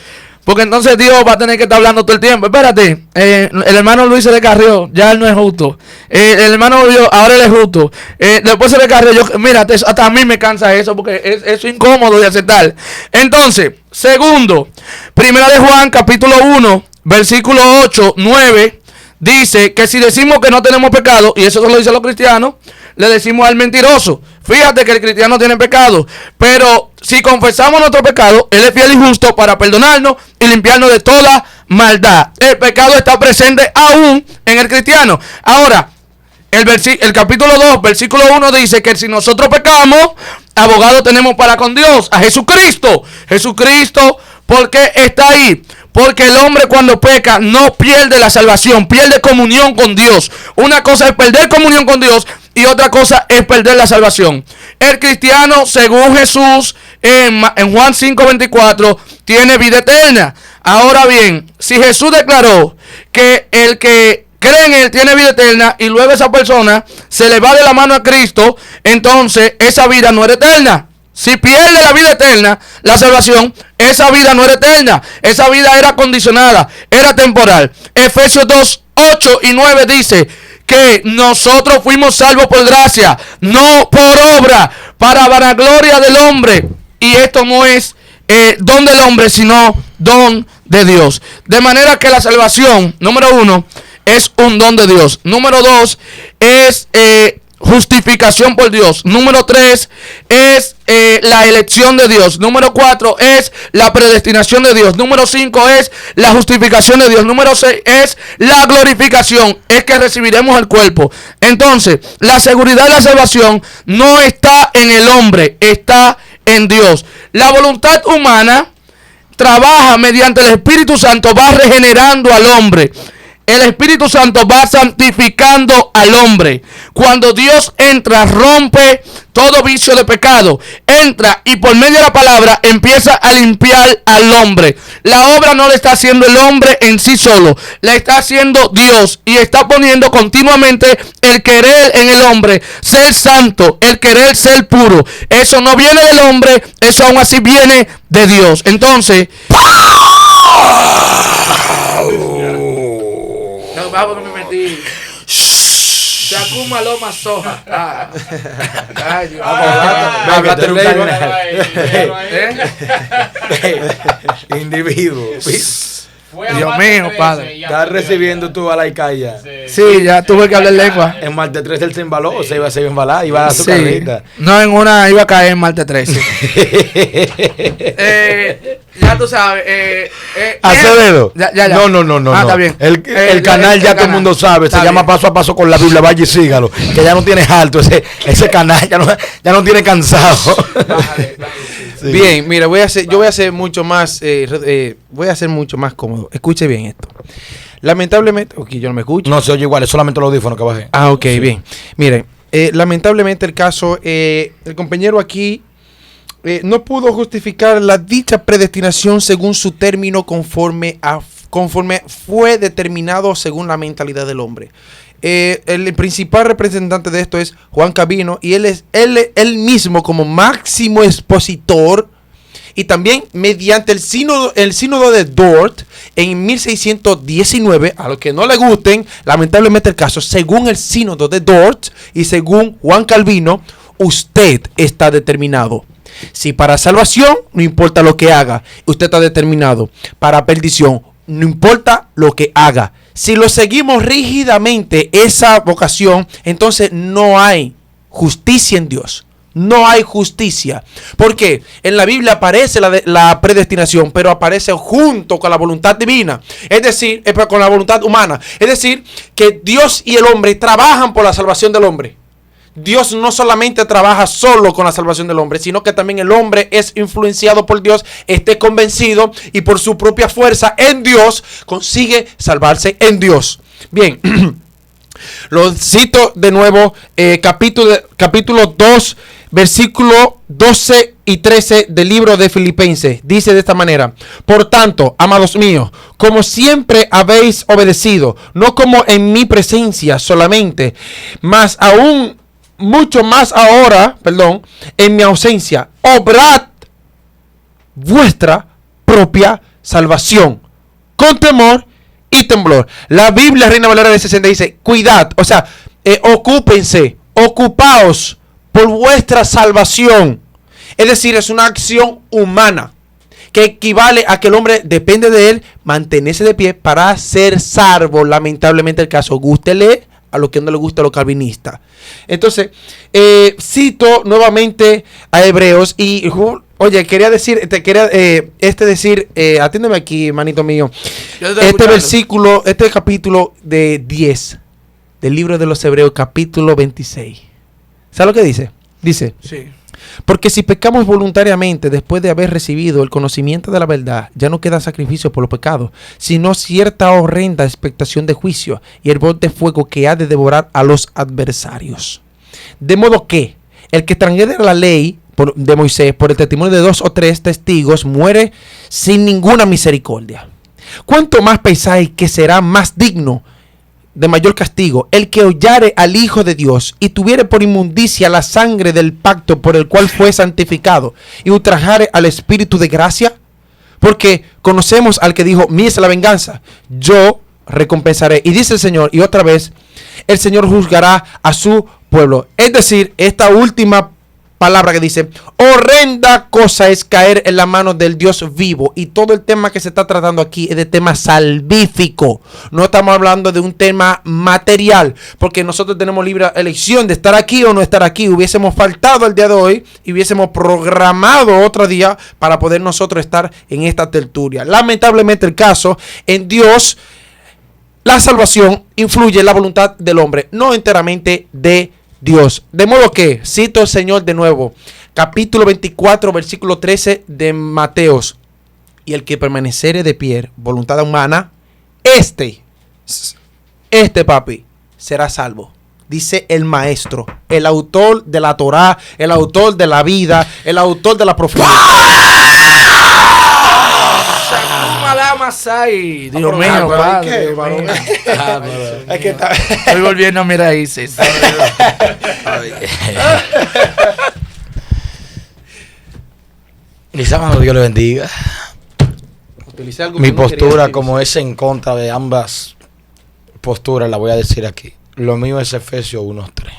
Porque entonces Dios va a tener que estar hablando todo el tiempo. Espérate, el hermano Luis se descarrió, ya él no es justo. El hermano Luis, ahora él es justo. Después se descarrió, mírate, hasta a mí me cansa eso, porque es incómodo de aceptar. Entonces, segundo, primera de Juan, capítulo 1, versículo 8, 9, dice que si decimos que no tenemos pecado, y eso lo dicen los cristianos, le decimos al mentiroso. Fíjate que el cristiano tiene pecado, pero si confesamos nuestro pecado, Él es fiel y justo para perdonarnos y limpiarnos de toda maldad. El pecado está presente aún en el cristiano. Ahora, el capítulo 2, versículo 1 dice que si nosotros pecamos, abogado tenemos para con Dios, a Jesucristo. Jesucristo, ¿por qué está ahí? Porque el hombre cuando peca no pierde la salvación, pierde comunión con Dios. Una cosa es perder comunión con Dios y otra cosa es perder la salvación. El cristiano, según Jesús, en Juan 5:24, tiene vida eterna. Ahora bien, si Jesús declaró que el que cree en Él tiene vida eterna y luego esa persona se le va de la mano a Cristo, entonces esa vida no era eterna. Si pierde la vida eterna, la salvación, esa vida no era eterna. Esa vida era condicionada, era temporal. Efesios 2, 8 y 9 dice que nosotros fuimos salvos por gracia, no por obra, para vanagloria del hombre. Y esto no es don del hombre, sino don de Dios. De manera que la salvación, número 1, es un don de Dios. Número 2, es justificación por Dios. Número 3 es la elección de Dios. Número 4 es la predestinación de Dios. Número 5 es la justificación de Dios. Número 6 es la glorificación, es que recibiremos el cuerpo. Entonces, la seguridad de la salvación no está en el hombre, está en Dios. La voluntad humana trabaja mediante el Espíritu Santo, va regenerando al hombre. El Espíritu Santo va santificando al hombre. Cuando Dios entra, rompe todo vicio de pecado. Entra y por medio de la palabra empieza a limpiar al hombre. La obra no la está haciendo el hombre en sí solo. La está haciendo Dios. Y está poniendo continuamente el querer en el hombre. Ser santo, el querer ser puro. Eso no viene del hombre. Eso aún así viene de Dios. Entonces... Vamos que me metí. Se acuma loma soja. Gallo. Háblate del un rey, carnal. Individuo. Dios mío, padre. Estás recibiendo tu balaicaya. Sí, ya tuve que hablar lengua. En martes 3 él se embaló, se iba a embalar, iba a dar su Sí. carrita. No, en una iba a caer en martes 13. Ya tú sabes. Acevedo. Ya. No. Está bien. El canal ya todo el mundo sabe. Está Se llama bien. Paso a Paso con la Biblia. Vaya y sígalo. Que ya no tiene alto. Ese canal ya no tiene cansado. Sí. Bien, mira, yo voy a ser mucho más, voy a ser mucho más cómodo. Escuche bien esto. Lamentablemente, ok, yo no me escucho. No se oye igual, es solamente los audífonos que bajé. Ah, ok, bien. Miren, lamentablemente el caso, el compañero aquí no pudo justificar la dicha predestinación según su término conforme fue determinado según la mentalidad del hombre. El principal representante de esto es Juan Calvino y él mismo como máximo expositor y también mediante el sínodo de Dort en 1619, a los que no le gusten, lamentablemente el caso, según el sínodo de Dort y según Juan Calvino, usted está determinado. Si para salvación, no importa lo que haga, usted está determinado. Para perdición, no importa lo que haga. Si lo seguimos rígidamente esa vocación, entonces no hay justicia en Dios. No hay justicia. Porque en la Biblia aparece la predestinación, pero aparece junto con la voluntad divina. Es decir, con la voluntad humana. Es decir, que Dios y el hombre trabajan por la salvación del hombre. Dios no solamente trabaja solo con la salvación del hombre, sino que también el hombre es influenciado por Dios, esté convencido y por su propia fuerza en Dios consigue salvarse en Dios. Bien, lo cito de nuevo, capítulo 2, versículo 12 y 13 del libro de Filipenses. Dice de esta manera: por tanto, amados míos, como siempre habéis obedecido, no como en mi presencia solamente, mas aún mucho más ahora, en mi ausencia, obrad vuestra propia salvación con temor y temblor. La Biblia Reina Valera de 60 dice: cuidad, o sea, ocupaos por vuestra salvación. Es decir, es una acción humana que equivale a que el hombre depende de él mantenerse de pie para ser salvo. Lamentablemente el caso, gústele a lo que no le gusta a los calvinistas. Entonces, cito nuevamente a Hebreos y, oye, atiéndeme aquí, manito mío. Este capítulo de 10 del libro de los Hebreos, capítulo 26. ¿Sabes lo que dice? Dice: Sí. porque si pecamos voluntariamente después de haber recibido el conocimiento de la verdad, ya no queda sacrificio por los pecados, sino cierta horrenda expectación de juicio y el hervor de fuego que ha de devorar a los adversarios. De modo que el que transgrede la ley de Moisés por el testimonio de 2 o 3 testigos muere sin ninguna misericordia. ¿Cuánto más pensáis que será más digno de mayor castigo el que hollare al Hijo de Dios y tuviere por inmundicia la sangre del pacto por el cual fue santificado y ultrajare al Espíritu de gracia? Porque conocemos al que dijo: mía es la venganza, yo recompensaré. Y dice el Señor, y otra vez, el Señor juzgará a su pueblo. Es decir, esta última palabra que dice: horrenda cosa es caer en la mano del Dios vivo. Y todo el tema que se está tratando aquí es de tema salvífico. No estamos hablando de un tema material, porque nosotros tenemos libre elección de estar aquí o no estar aquí. Hubiésemos faltado el día de hoy y hubiésemos programado otro día para poder nosotros estar en esta tertulia. Lamentablemente el caso, en Dios la salvación influye en la voluntad del hombre, no enteramente de Dios. De modo que, cito al Señor de nuevo, capítulo 24, versículo 13 de Mateos: y el que permaneciere de pie, voluntad humana, este papi, será salvo. Dice el maestro, el autor de la Torá, el autor de la vida, el autor de la profecía. Dios mío, padre. Es que está. Estoy volviendo a mis raíces. Mis amados, Dios le bendiga. Utilicé algo Mi que no quería postura, decir. como es en contra de ambas posturas, la voy a decir aquí. lo mío es Efesios 1:3.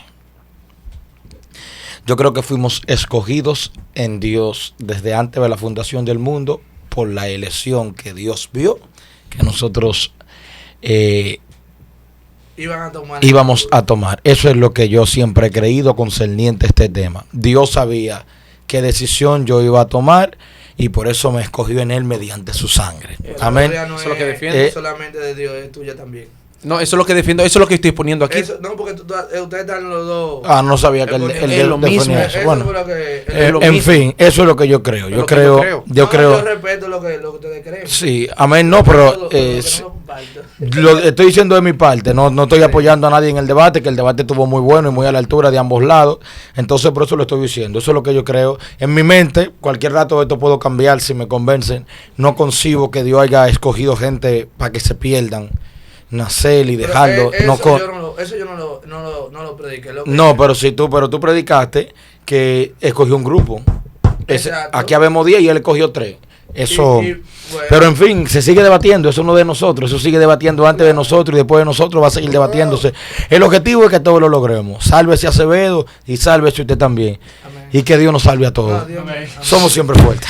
Yo creo que fuimos escogidos en Dios desde antes de la fundación del mundo por la elección que Dios vio que nosotros íbamos a tomar. Eso es lo que yo siempre he creído concerniente a este tema. Dios sabía qué decisión yo iba a tomar y por eso me escogió en él mediante su sangre. Amén. No Eso es lo que defiende. solamente de Dios, es tuya también. No, eso es lo que defiendo, eso es lo que estoy poniendo aquí. No, porque ustedes están los dos. No sabía que él es lo mismo. definía eso. Bueno, fue lo que, es lo en mismo. fin, eso es lo que yo creo. Es Yo lo que yo creo. yo creo. Yo respeto lo que ustedes creen. Sí, amén, no, pero lo estoy diciendo de mi parte, no estoy apoyando a nadie en el debate, que el debate estuvo muy bueno y muy a la altura de ambos lados, entonces por eso lo estoy diciendo, eso es lo que yo creo. En mi mente, cualquier rato esto puedo cambiar si me convencen, no concibo que Dios haya escogido gente para que se pierdan, nacer y dejarlo. Eso yo no lo prediqué. No, pero tú predicaste que escogió un grupo. Exacto. Aquí habemos 10 y él escogió 3. Eso, bueno. pero en fin, se sigue debatiendo, eso no de nosotros, eso sigue debatiendo antes de nosotros y después de nosotros va a seguir debatiéndose. El objetivo es que todos lo logremos. Sálvese Acevedo y sálvese usted también. Amén. Y que Dios nos salve a todos. Dios mío. Somos siempre fuertes.